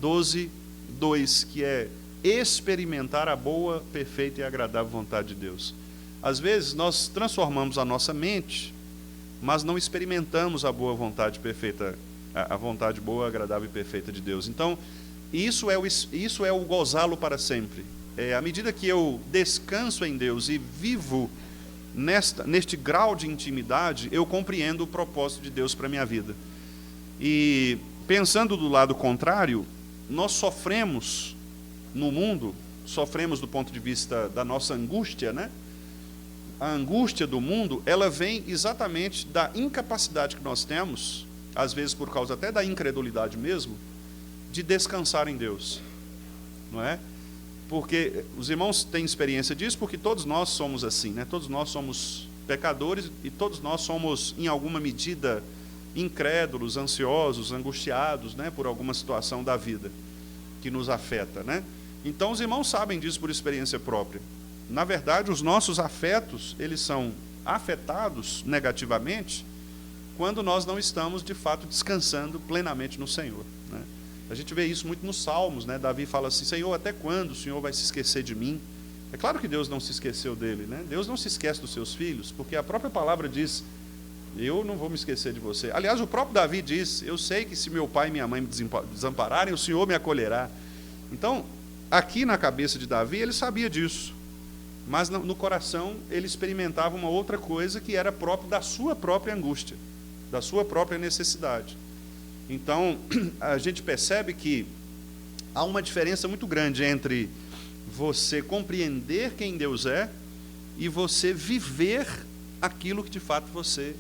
12:2, que é experimentar a boa, perfeita e agradável vontade de Deus. Às vezes nós transformamos a nossa mente, mas não experimentamos a boa vontade perfeita, a vontade boa, agradável e perfeita de Deus. Então, isso é o gozá-lo para sempre. À medida que eu descanso em Deus e vivo neste grau de intimidade, eu compreendo o propósito de Deus para a minha vida. E pensando do lado contrário, nós sofremos no mundo sofremos do ponto de vista da nossa angústia, né? A angústia do mundo, ela vem exatamente da incapacidade que nós temos, às vezes por causa até da incredulidade mesmo, de descansar em Deus, não é? Porque os irmãos têm experiência disso, porque todos nós somos assim, né? Todos nós somos pecadores e todos nós somos, em alguma medida, incrédulos, ansiosos, angustiados, né? Por alguma situação da vida que nos afeta, né? Então os irmãos sabem disso por experiência própria. Na verdade, os nossos afetos, eles são afetados negativamente quando nós não estamos, de fato, descansando plenamente no Senhor, né? A gente vê isso muito nos Salmos, né? Davi fala assim, Senhor, até quando o Senhor vai se esquecer de mim? É claro que Deus não se esqueceu dele, né? Deus não se esquece dos seus filhos, porque a própria palavra diz, eu não vou me esquecer de você. Aliás, o próprio Davi diz, eu sei que se meu pai e minha mãe me desampararem, o Senhor me acolherá. Então, aqui na cabeça de Davi, ele sabia disso. Mas no coração ele experimentava uma outra coisa que era próprio da sua própria angústia, da sua própria necessidade. Então, a gente percebe que há uma diferença muito grande entre você compreender quem Deus é e você viver aquilo que de fato você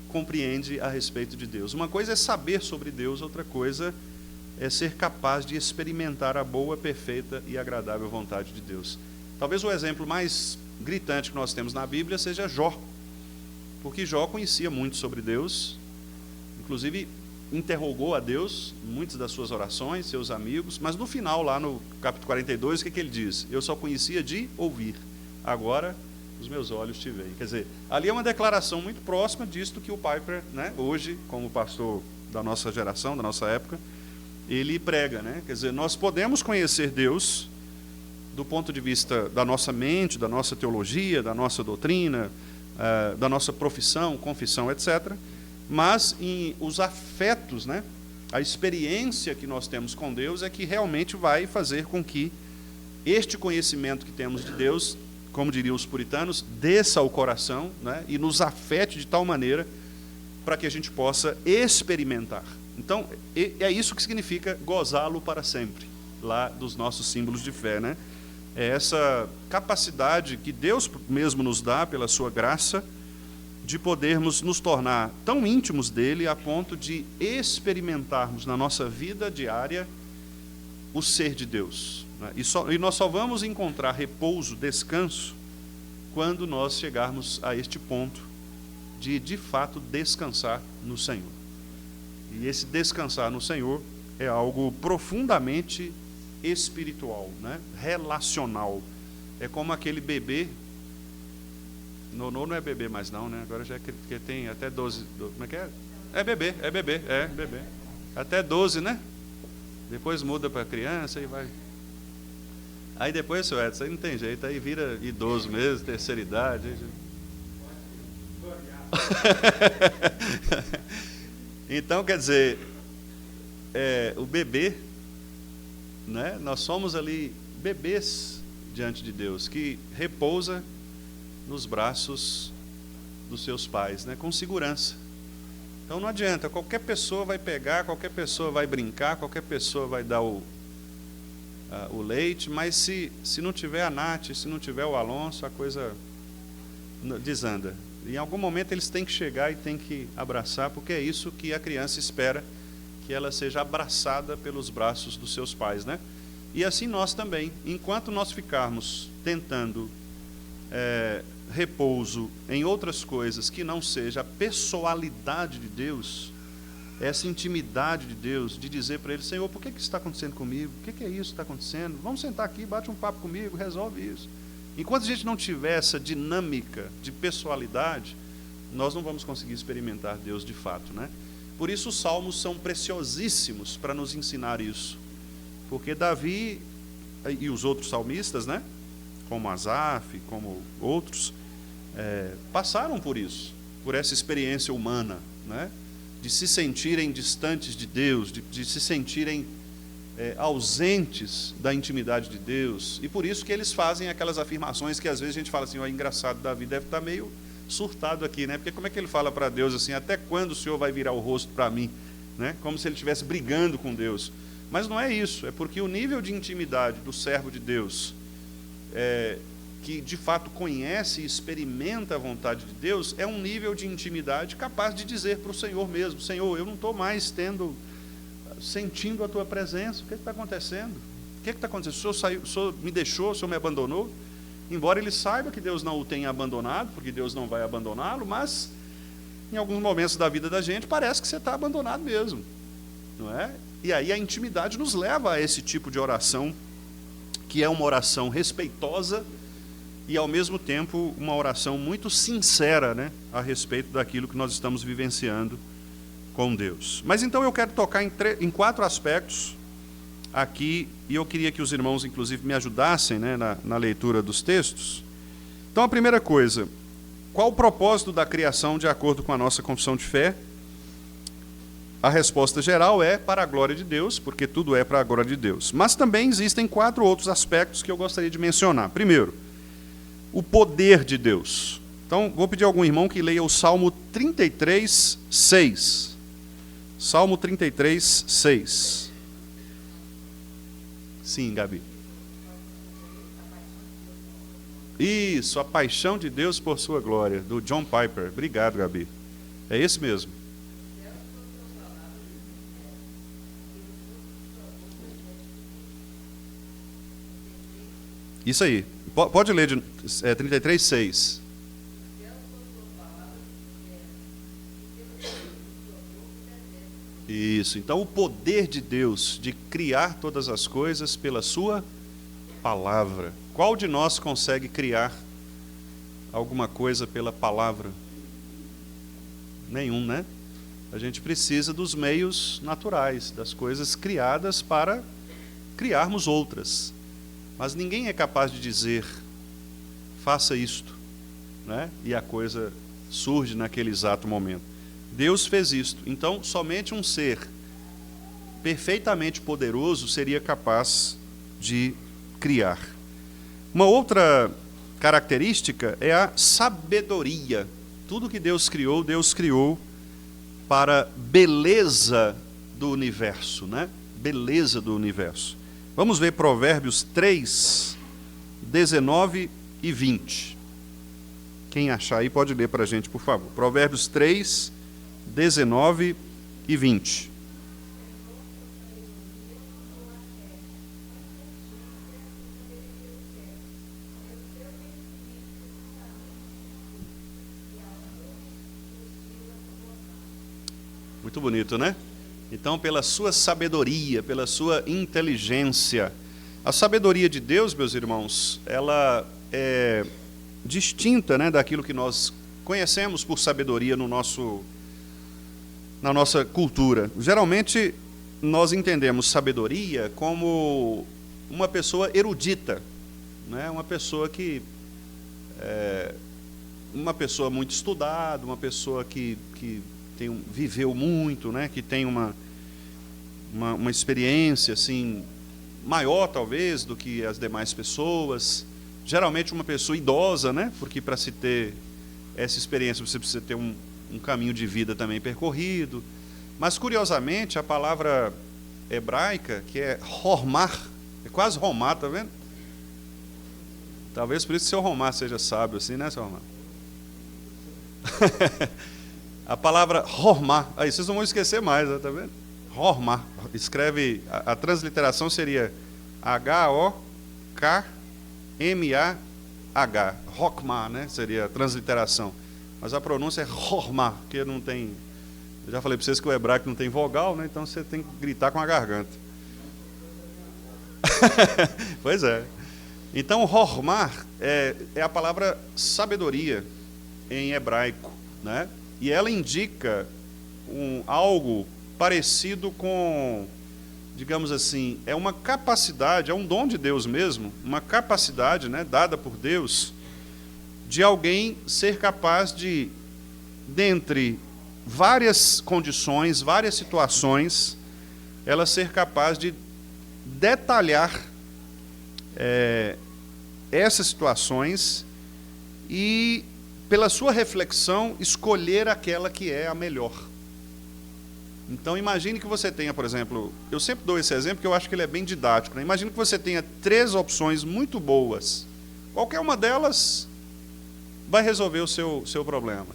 compreende a respeito de Deus. Uma coisa é saber sobre Deus, outra coisa é ser capaz de experimentar a boa, perfeita e agradável vontade de Deus. Talvez o exemplo mais gritante que nós temos na Bíblia seja Jó, porque Jó conhecia muito sobre Deus, inclusive interrogou a Deus, muitas das suas orações, seus amigos, mas no final, lá no capítulo 42, o que ele diz? Eu só conhecia de ouvir, agora os meus olhos te veem. Quer dizer, ali é uma declaração muito próxima disto que o Piper, né, hoje, como pastor da nossa geração, da nossa época, ele prega, né? Quer dizer, nós podemos conhecer Deus do ponto de vista da nossa mente, da nossa teologia, da nossa doutrina, da nossa profissão, confissão, etc., mas os afetos, né, a experiência que nós temos com Deus é que realmente vai fazer com que este conhecimento que temos de Deus, como diriam os puritanos, desça ao coração, né, e nos afete de tal maneira para que a gente possa experimentar. Então, é isso que significa gozá-lo para sempre, lá dos nossos símbolos de fé, né? É essa capacidade que Deus mesmo nos dá pela sua graça de podermos nos tornar tão íntimos dele a ponto de experimentarmos na nossa vida diária o ser de Deus, né? E nós só vamos encontrar repouso, descanso, quando nós chegarmos a este ponto de fato descansar no Senhor. E esse descansar no Senhor é algo profundamente espiritual, né? Relacional. É como aquele bebê. Nonô não é bebê mais não, né? Agora já é que tem até 12. Como é que é? É bebê. Até 12, né? Depois muda para criança e vai. Aí depois, seu Edson, aí não tem jeito, aí vira idoso mesmo, terceira idade. Então, quer dizer, o bebê, né? Nós somos ali bebês diante de Deus, que repousa nos braços dos seus pais, né? Com segurança. Então não adianta, qualquer pessoa vai pegar, qualquer pessoa vai brincar, qualquer pessoa vai dar o leite, mas se não tiver a Nath, se não tiver o Alonso, a coisa desanda. Em algum momento eles têm que chegar e têm que abraçar, porque é isso que a criança espera, que ela seja abraçada pelos braços dos seus pais, né? E assim nós também, enquanto nós ficarmos tentando repouso em outras coisas que não seja a pessoalidade de Deus, essa intimidade de Deus, de dizer para ele, Senhor, por que isso está acontecendo comigo? O que é isso que está acontecendo? Vamos sentar aqui, bate um papo comigo, resolve isso. Enquanto a gente não tiver essa dinâmica de pessoalidade, nós não vamos conseguir experimentar Deus de fato, né? Por isso os salmos são preciosíssimos para nos ensinar isso. Porque Davi e os outros salmistas, né, como Asaf, como outros, passaram por isso, por essa experiência humana, né, de se sentirem distantes de Deus, de se sentirem ausentes da intimidade de Deus. E por isso que eles fazem aquelas afirmações que às vezes a gente fala assim, é engraçado, Davi deve estar meio surtado aqui, né? Porque como é que ele fala para Deus assim, até quando o Senhor vai virar o rosto para mim, né? Como se ele estivesse brigando com Deus. Mas não é isso, é porque o nível de intimidade do servo de Deus que de fato conhece e experimenta a vontade de Deus, é um nível de intimidade capaz de dizer para o Senhor mesmo: Senhor, eu não estou mais sentindo a tua presença. O que está acontecendo? O que está acontecendo? O Senhor me deixou, o Senhor me abandonou? Embora ele saiba que Deus não o tenha abandonado, porque Deus não vai abandoná-lo, mas em alguns momentos da vida da gente parece que você está abandonado mesmo, não é? E aí a intimidade nos leva a esse tipo de oração, que é uma oração respeitosa e ao mesmo tempo uma oração muito sincera, né, a respeito daquilo que nós estamos vivenciando com Deus. Mas então eu quero tocar em 4 aspectos aqui, e eu queria que os irmãos inclusive me ajudassem, né, na leitura dos textos. Então a primeira coisa: qual o propósito da criação de acordo com a nossa confissão de fé? A resposta geral é para a glória de Deus, porque tudo é para a glória de Deus. Mas também existem 4 outros aspectos que eu gostaria de mencionar. Primeiro, o poder de Deus. Então, vou pedir a algum irmão que leia o Salmo 33, 6. Salmo 33, 6. Sim, Gabi. Isso, a paixão de Deus por sua glória, do John Piper. Obrigado, Gabi. É esse mesmo. Isso aí. Pode ler de 33, 6. Isso. Então, o poder de Deus de criar todas as coisas pela sua palavra. Qual de nós consegue criar alguma coisa pela palavra? Nenhum, né? A gente precisa dos meios naturais, das coisas criadas para criarmos outras. Mas ninguém é capaz de dizer: faça isto, né? E a coisa surge naquele exato momento. Deus fez isto. Então, somente um ser perfeitamente poderoso seria capaz de criar. Uma outra característica é a sabedoria. Tudo que Deus criou para beleza do universo, né? Beleza do universo. Vamos ver Provérbios 3, 19 e 20. Quem achar aí pode ler para a gente, por favor. Provérbios 3, 19 e 20. Muito bonito, né? Então, pela sua sabedoria, pela sua inteligência. A sabedoria de Deus, meus irmãos, ela é distinta, né, daquilo que nós conhecemos por sabedoria na nossa cultura. Geralmente, nós entendemos sabedoria como uma pessoa erudita, né? Uma pessoa que uma pessoa muito estudada, uma pessoa que viveu muito, né? Que tem uma experiência assim, maior talvez do que as demais pessoas. Geralmente uma pessoa idosa, né? Porque para se ter essa experiência você precisa ter um caminho de vida também percorrido. Mas curiosamente a palavra hebraica, que é hormar, é quase romar, tá vendo? Talvez por isso o seu Romar seja sábio assim, né, seu Romar? A palavra hormar, aí vocês não vão esquecer mais, tá vendo? Hormar, escreve, a transliteração seria H-O-K-M-A-H, Hokmah, né? Seria a transliteração. Mas a pronúncia é hormar, porque não tem... Eu já falei para vocês que o hebraico não tem vogal, né? Então você tem que gritar com a garganta. Pois é. Então, hormar é a palavra sabedoria em hebraico, né? E ela indica algo parecido com, digamos assim, é uma capacidade, é um dom de Deus mesmo, uma capacidade, né, dada por Deus, de alguém ser capaz de, dentre várias condições, várias situações, ela ser capaz de detalhar essas situações e, pela sua reflexão, escolher aquela que é a melhor. Então, imagine que você tenha, por exemplo, eu sempre dou esse exemplo porque eu acho que ele é bem didático, né? Imagine que você tenha 3 opções muito boas Qualquer uma delas vai resolver o seu problema.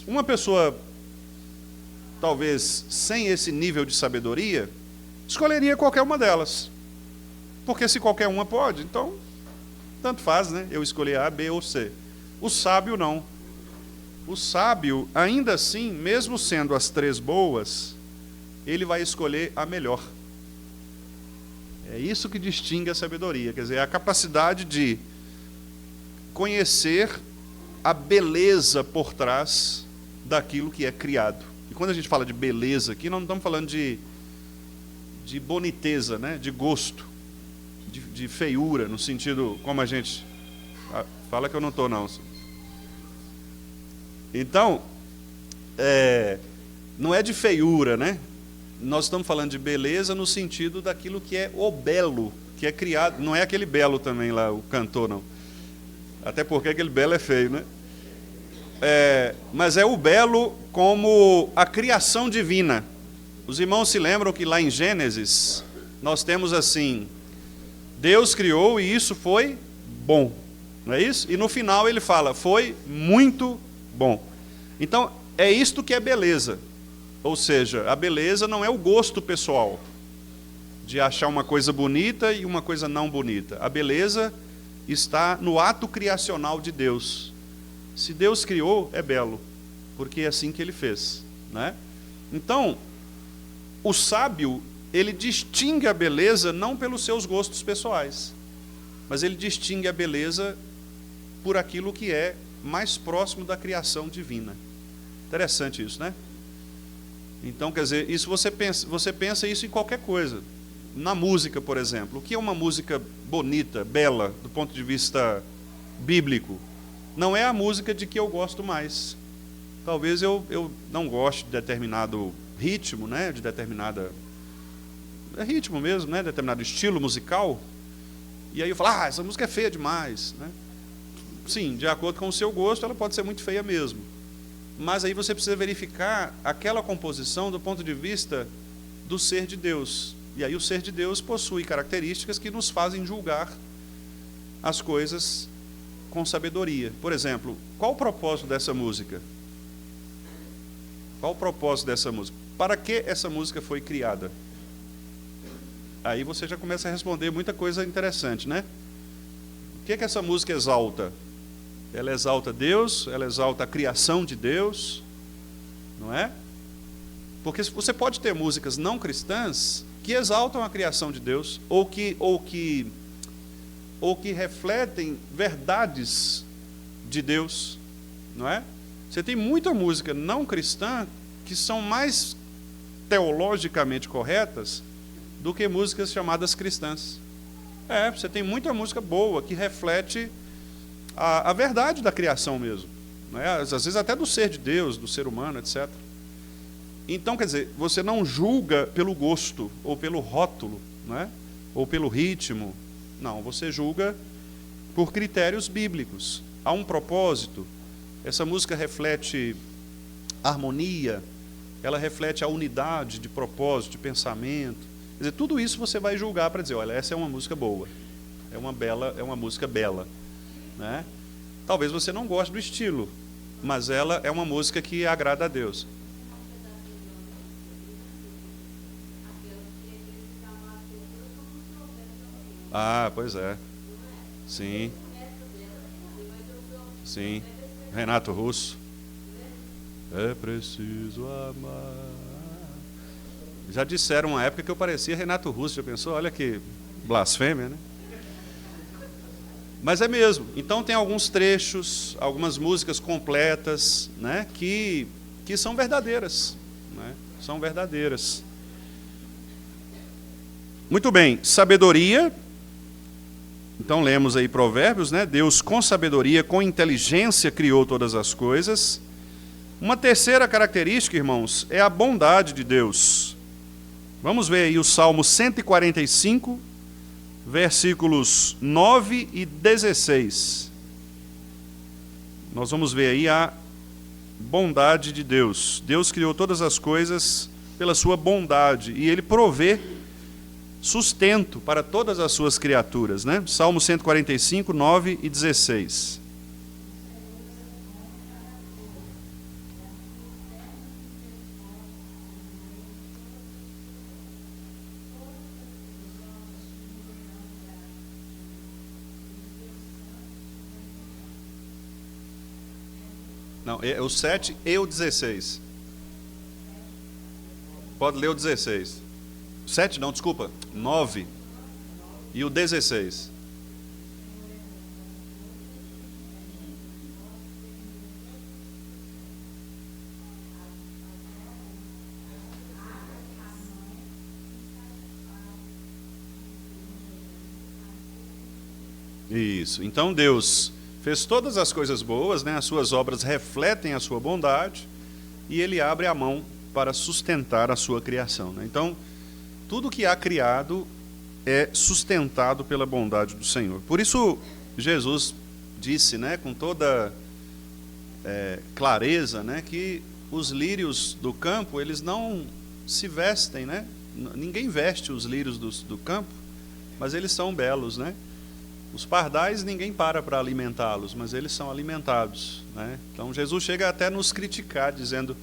Uma pessoa, talvez sem esse nível de sabedoria, escolheria qualquer uma delas. Porque se qualquer uma pode, então, tanto faz, né? Eu escolher A, B ou C. O sábio não. O sábio, ainda assim, mesmo sendo as três boas, ele vai escolher a melhor. É isso que distingue a sabedoria, quer dizer, a capacidade de conhecer a beleza por trás daquilo que é criado. E quando a gente fala de beleza aqui, nós não estamos falando de boniteza, né? De gosto, de feiura, no sentido como a gente... Fala que eu não estou, não. Então, não é de feiura, né? Nós estamos falando de beleza no sentido daquilo que é o belo, que é criado. Não é aquele belo também lá, o cantor, não. Até porque aquele belo é feio, né? Mas é o belo como a criação divina. Os irmãos se lembram que lá em Gênesis, nós temos assim, Deus criou e isso foi bom. Não é isso? E no final ele fala, foi muito bom. Então, é isto que é beleza. Ou seja, a beleza não é o gosto pessoal de achar uma coisa bonita e uma coisa não bonita. A beleza está no ato criacional de Deus. Se Deus criou, é belo, porque é assim que ele fez, né? Então, o sábio, ele distingue a beleza não pelos seus gostos pessoais, mas ele distingue a beleza por aquilo que é mais próximo da criação divina. Interessante isso, né? Então, quer dizer, isso você pensa isso em qualquer coisa. Na música, por exemplo. O que é uma música bonita, bela, do ponto de vista bíblico? Não é a música de que eu gosto mais. Talvez eu não goste de determinado ritmo, né? De determinada... É ritmo mesmo, né? Determinado estilo musical. E aí eu falo, essa música é feia demais, né? Sim, de acordo com o seu gosto, ela pode ser muito feia mesmo. Mas aí você precisa verificar aquela composição do ponto de vista do ser de Deus. E aí o ser de Deus possui características que nos fazem julgar as coisas com sabedoria. Por exemplo, qual o propósito dessa música? Qual o propósito dessa música? Para que essa música foi criada? Aí você já começa a responder muita coisa interessante, né? O que é que essa música exalta? Ela exalta Deus, ela exalta a criação de Deus, não é? Porque você pode ter músicas não cristãs que exaltam a criação de Deus, ou que refletem verdades de Deus, não é? Você tem muita música não cristã que são mais teologicamente corretas do que músicas chamadas cristãs. Você tem muita música boa que reflete a verdade da criação mesmo, não é? Às vezes até do ser de Deus, do ser humano, etc. Então, quer dizer, você não julga pelo gosto, ou pelo rótulo, não é? Ou pelo ritmo. Não, você julga por critérios bíblicos. Há um propósito. Essa música reflete harmonia, ela reflete a unidade de propósito, de pensamento. Quer dizer, tudo isso você vai julgar para dizer, olha, essa é uma música boa, é uma música bela, né? Talvez você não goste do estilo, mas ela é uma música que agrada a Deus. Pois é. Sim. Sim. Renato Russo. É preciso amar. Já disseram uma época que eu parecia Renato Russo, já pensou? Olha que blasfêmia, né? Mas é mesmo. Então tem alguns trechos, algumas músicas completas, né, que são verdadeiras, né? São verdadeiras. Muito bem, sabedoria. Então lemos aí Provérbios, né? Deus com sabedoria, com inteligência criou todas as coisas. Uma terceira característica, irmãos, é a bondade de Deus. Vamos ver aí o Salmo 145, versículos 9 e 16. Nós vamos ver aí a bondade de Deus. Deus criou todas as coisas pela sua bondade e Ele provê sustento para todas as suas criaturas, né? Salmo 145, 9 e 16. Não, é o 7 e o 16. Pode ler o 16. 7 não, desculpa. 9 e o 16. Isso. Então Deus fez todas as coisas boas, né? As suas obras refletem a sua bondade e ele abre a mão para sustentar a sua criação, né? Então, tudo que há criado é sustentado pela bondade do Senhor. Por isso, Jesus disse, né, com toda clareza, né, que os lírios do campo, eles não se vestem, né? Ninguém veste os lírios do campo, mas eles são belos, né? Os pardais, ninguém para alimentá-los, mas eles são alimentados, né? Então, Jesus chega até a nos criticar, dizendo: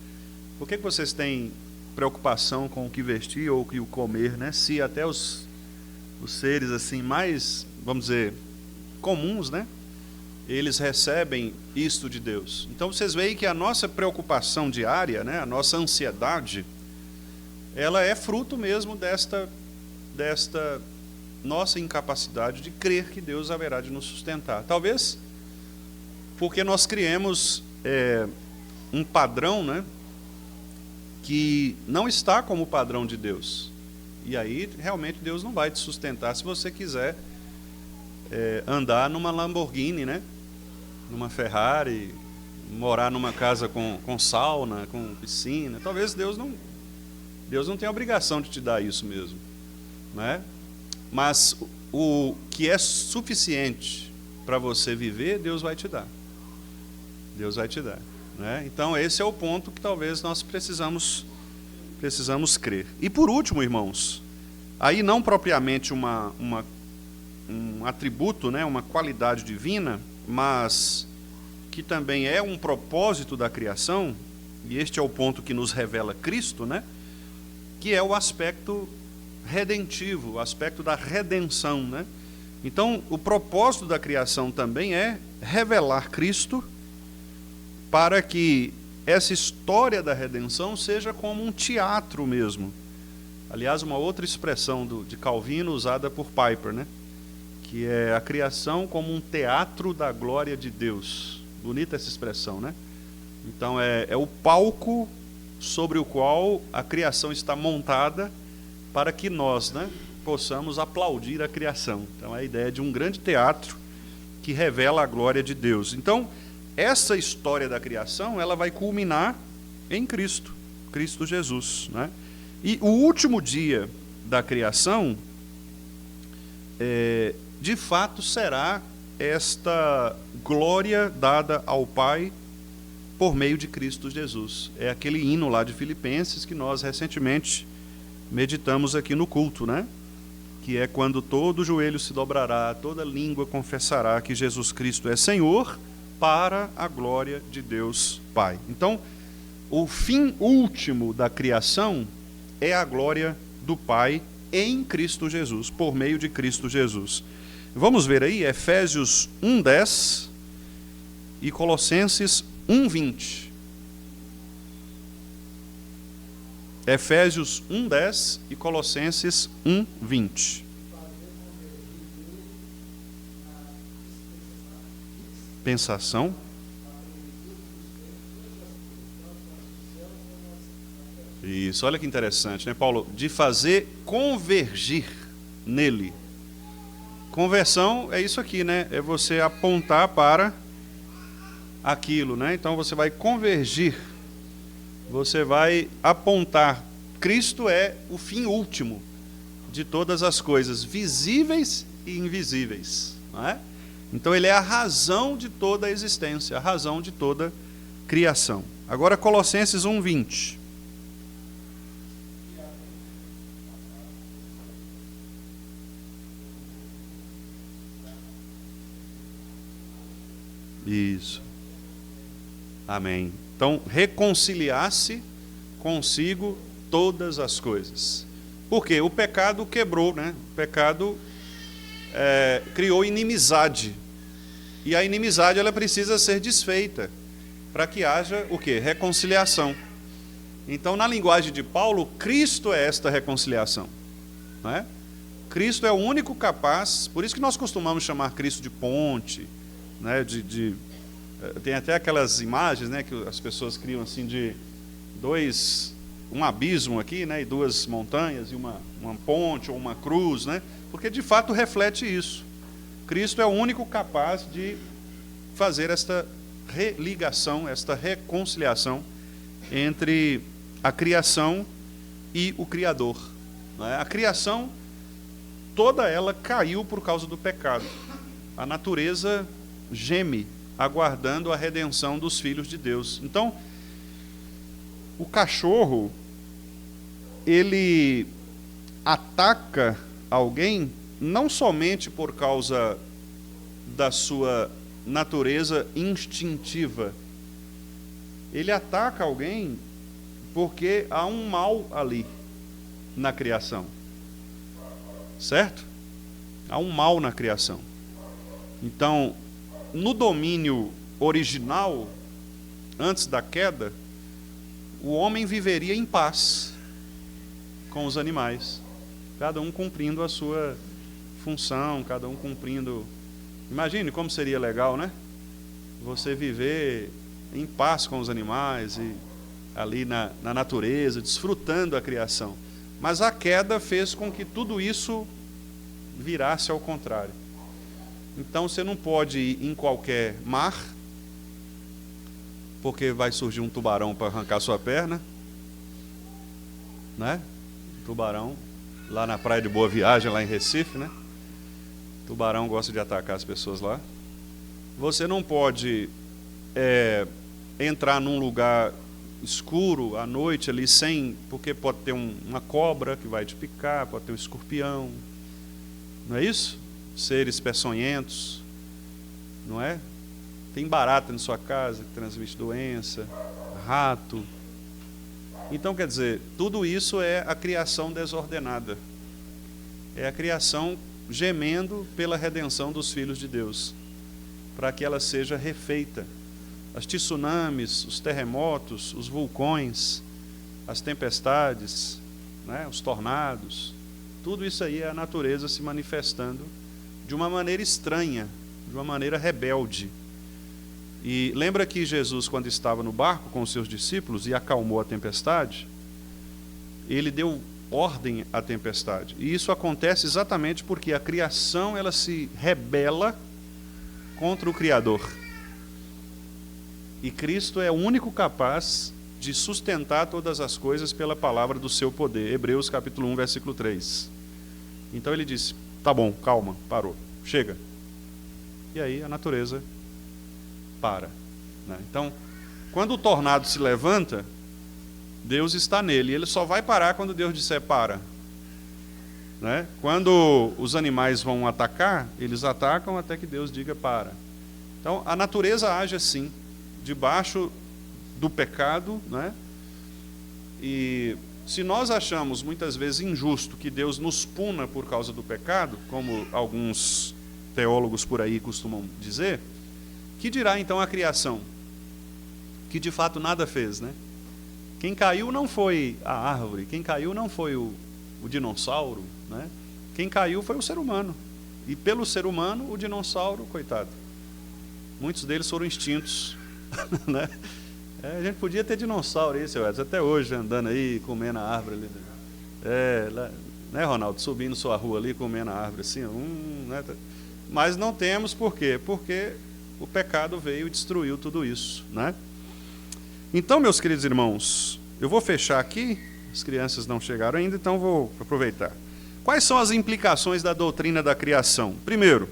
por que vocês têm preocupação com o que vestir ou o que comer, né? Se até os seres assim mais, vamos dizer, comuns, né? Eles recebem isto de Deus. Então, vocês veem que a nossa preocupação diária, né? A nossa ansiedade, ela é fruto mesmo desta nossa incapacidade de crer que Deus haverá de nos sustentar. Talvez porque nós criemos um padrão, né, que não está como o padrão de Deus. E aí, realmente, Deus não vai te sustentar se você quiser andar numa Lamborghini, né, numa Ferrari, morar numa casa com sauna, com piscina. Talvez Deus não tenha obrigação de te dar isso mesmo, né? Mas o que é suficiente para você viver, Deus vai te dar. Deus vai te dar, né? Então, esse é o ponto que talvez nós precisamos crer. E por último, irmãos, aí não propriamente um atributo, né, uma qualidade divina, mas que também é um propósito da criação, e este é o ponto que nos revela Cristo, né, que é o aspecto redentivo, o aspecto da redenção, né? Então, o propósito da criação também é revelar Cristo para que essa história da redenção seja como um teatro mesmo. Aliás, uma outra expressão de Calvino usada por Piper, né? Que é a criação como um teatro da glória de Deus. Bonita essa expressão, né? Então, é o palco sobre o qual a criação está montada para que nós, né, possamos aplaudir a criação. Então, é a ideia de um grande teatro que revela a glória de Deus. Então, essa história da criação, ela vai culminar em Cristo, Cristo Jesus, né? E o último dia da criação, de fato, será esta glória dada ao Pai por meio de Cristo Jesus. É aquele hino lá de Filipenses que nós recentemente meditamos aqui no culto, né? Que é quando todo joelho se dobrará, toda língua confessará que Jesus Cristo é Senhor, para a glória de Deus Pai. Então, o fim último da criação é a glória do Pai em Cristo Jesus, por meio de Cristo Jesus. Vamos ver aí Efésios 1:10 e Colossenses 1:20. Efésios 1:10 e Colossenses 1:20. Pensação. Isso, olha que interessante, né, Paulo? De fazer convergir nele. Conversão é isso aqui, né? É você apontar para aquilo, né? Então você vai convergir. Você vai apontar. Cristo é o fim último de todas as coisas, visíveis e invisíveis, não é? Então ele é a razão de toda a existência, a razão de toda criação. Agora Colossenses 1:20. Isso. Amém. Então, reconciliar-se consigo todas as coisas. Por quê? O pecado quebrou, né? O pecado criou inimizade. E a inimizade ela precisa ser desfeita para que haja o quê? Reconciliação. Então, na linguagem de Paulo, Cristo é esta reconciliação. Não é? Cristo é o único capaz, por isso que nós costumamos chamar Cristo de ponte, né? Tem até aquelas imagens, né, que as pessoas criam assim de um abismo aqui, né, e duas montanhas, e uma ponte ou uma cruz, né, porque de fato reflete isso. Cristo é o único capaz de fazer esta religação, esta reconciliação entre a criação e o Criador. Não é? A criação, toda ela caiu por causa do pecado. A natureza geme, aguardando a redenção dos filhos de Deus. Então, o cachorro, ele ataca alguém não somente por causa da sua natureza instintiva. Ele ataca alguém porque há um mal ali na criação. Certo? Há um mal na criação. Então, no domínio original, antes da queda, o homem viveria em paz com os animais, cada um cumprindo a sua função, cada um cumprindo... Imagine como seria legal, né? Você viver em paz com os animais e ali na natureza, desfrutando a criação. Mas a queda fez com que tudo isso virasse ao contrário. Então você não pode ir em qualquer mar, porque vai surgir um tubarão para arrancar sua perna, né? Tubarão, lá na praia de Boa Viagem, lá em Recife, né? Tubarão gosta de atacar as pessoas lá. Você não pode entrar num lugar escuro à noite ali porque pode ter uma cobra que vai te picar, pode ter um escorpião, não é isso? Seres peçonhentos, não é? Tem barata na sua casa que transmite doença, rato. Então, quer dizer, tudo isso é a criação desordenada. É a criação gemendo pela redenção dos filhos de Deus, para que ela seja refeita. As tsunamis, os terremotos, os vulcões, as tempestades, né, os tornados, tudo isso aí é a natureza se manifestando de uma maneira estranha, de uma maneira rebelde. E lembra que Jesus, quando estava no barco com os seus discípulos e acalmou a tempestade, ele deu ordem à tempestade. E isso acontece exatamente porque a criação ela se rebela contra o Criador. E Cristo é o único capaz de sustentar todas as coisas pela palavra do seu poder. Hebreus capítulo 1, versículo 3. Então ele disse, tá bom, calma, parou, chega. E aí a natureza para. Né? Então, quando o tornado se levanta, Deus está nele. Ele só vai parar quando Deus disser para. Né? Quando os animais vão atacar, eles atacam até que Deus diga para. Então, a natureza age assim, debaixo do pecado, né? E se nós achamos muitas vezes injusto que Deus nos puna por causa do pecado, como alguns teólogos por aí costumam dizer, que dirá então a criação? Que de fato nada fez, né? Quem caiu não foi a árvore, quem caiu não foi o dinossauro, né? Quem caiu foi o ser humano. E pelo ser humano, o dinossauro, coitado. Muitos deles foram extintos. Né? A gente podia ter dinossauro aí, seu Edson, até hoje andando aí, comendo a árvore ali. Né, Ronaldo? Subindo sua rua ali, comendo a árvore assim. Né? Mas não temos, por quê? Porque o pecado veio e destruiu tudo isso. Né? Então, meus queridos irmãos, eu vou fechar aqui, as crianças não chegaram ainda, então vou aproveitar. Quais são as implicações da doutrina da criação? Primeiro,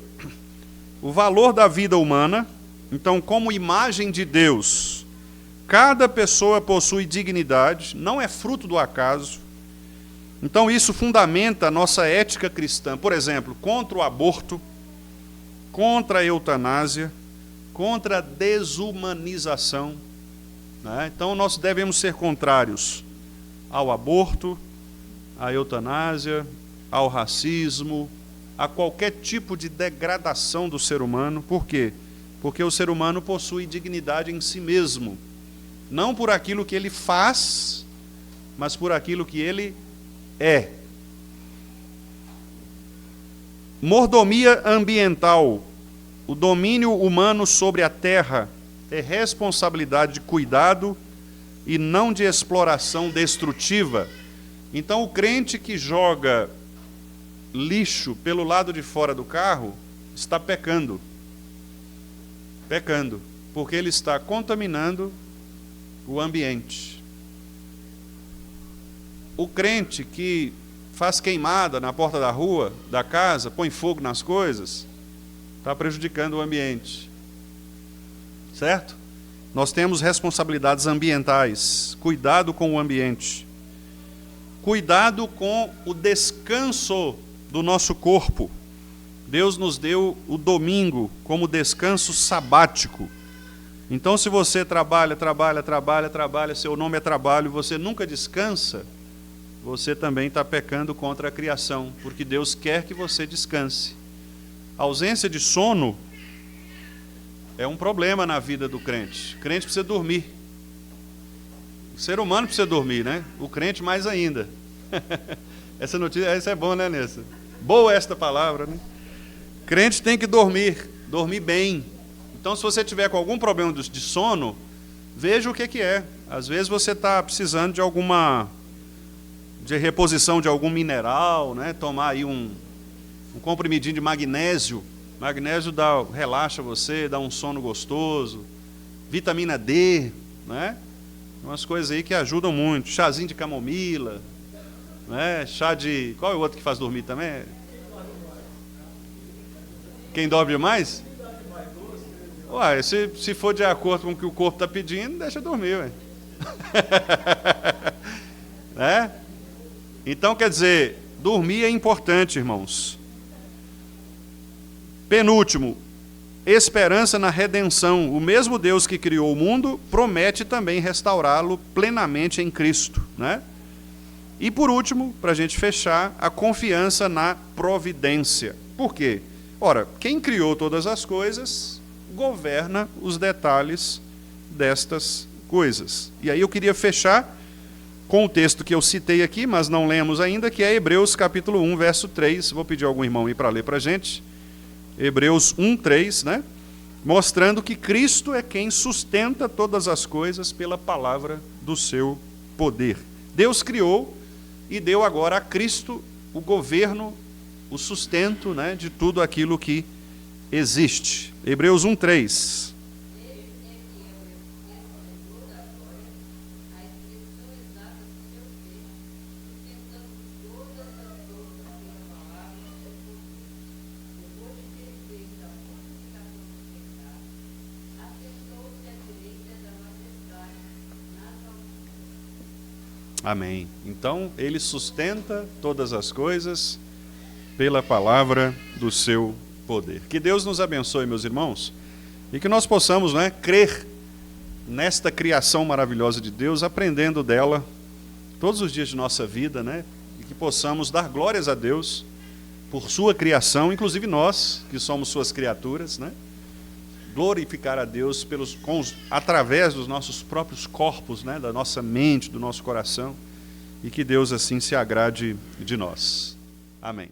o valor da vida humana. Então, como imagem de Deus, cada pessoa possui dignidade, não é fruto do acaso. Então, isso fundamenta a nossa ética cristã. Por exemplo, contra o aborto, contra a eutanásia, contra a desumanização, né? Então nós devemos ser contrários ao aborto, à eutanásia, ao racismo, a qualquer tipo de degradação do ser humano. Por quê? Porque o ser humano possui dignidade em si mesmo, não por aquilo que ele faz, mas por aquilo que ele é. Mordomia ambiental. O domínio humano sobre a terra é responsabilidade de cuidado e não de exploração destrutiva. Então, o crente que joga lixo pelo lado de fora do carro está pecando. Pecando, porque ele está contaminando o ambiente. O crente que faz queimada na porta da rua, da casa, põe fogo nas coisas, está prejudicando o ambiente. Certo? Nós temos responsabilidades ambientais. Cuidado com o ambiente. Cuidado com o descanso do nosso corpo. Deus nos deu o domingo como descanso sabático. Então, se você trabalha, seu nome é trabalho, você nunca descansa, você também está pecando contra a criação, porque Deus quer que você descanse. A ausência de sono é um problema na vida do crente. O crente precisa dormir. O ser humano precisa dormir, né? O crente mais ainda. Essa notícia, essa é boa, né, Nessa? Boa esta palavra, né? Crente tem que dormir bem. Então, se você tiver com algum problema de sono, veja o que é. Às vezes você está precisando de reposição de algum mineral, né? Tomar aí um comprimidinho de magnésio. Magnésio relaxa você, dá um sono gostoso. Vitamina D, né? Umas coisas aí que ajudam muito. Chazinho de camomila, né? Chá de... Qual é o outro que faz dormir também? Quem dorme mais? Uai, se for de acordo com o que o corpo está pedindo, deixa dormir, ué. Né? Então, quer dizer, dormir é importante, irmãos. Penúltimo, esperança na redenção. O mesmo Deus que criou o mundo promete também restaurá-lo plenamente em Cristo, né? E por último, para a gente fechar, a confiança na providência. Por quê? Ora, quem criou todas as coisas governa os detalhes destas coisas. E aí eu queria fechar com o texto que eu citei aqui, mas não lemos ainda, que é Hebreus capítulo 1, verso 3. Vou pedir a algum irmão aí para ler para a gente. Hebreus 1, 3, né? Mostrando que Cristo é quem sustenta todas as coisas pela palavra do seu poder. Deus criou e deu agora a Cristo o governo, o sustento, né, de tudo aquilo que existe. Hebreus 1, 3. Amém. Então, ele sustenta todas as coisas pela palavra do seu poder. Que Deus nos abençoe, meus irmãos, e que nós possamos, né, crer nesta criação maravilhosa de Deus, aprendendo dela todos os dias de nossa vida, né, e que possamos dar glórias a Deus por sua criação, inclusive nós, que somos suas criaturas, né, glorificar a Deus através dos nossos próprios corpos, né, da nossa mente, do nosso coração, e que Deus assim se agrade de nós. Amém.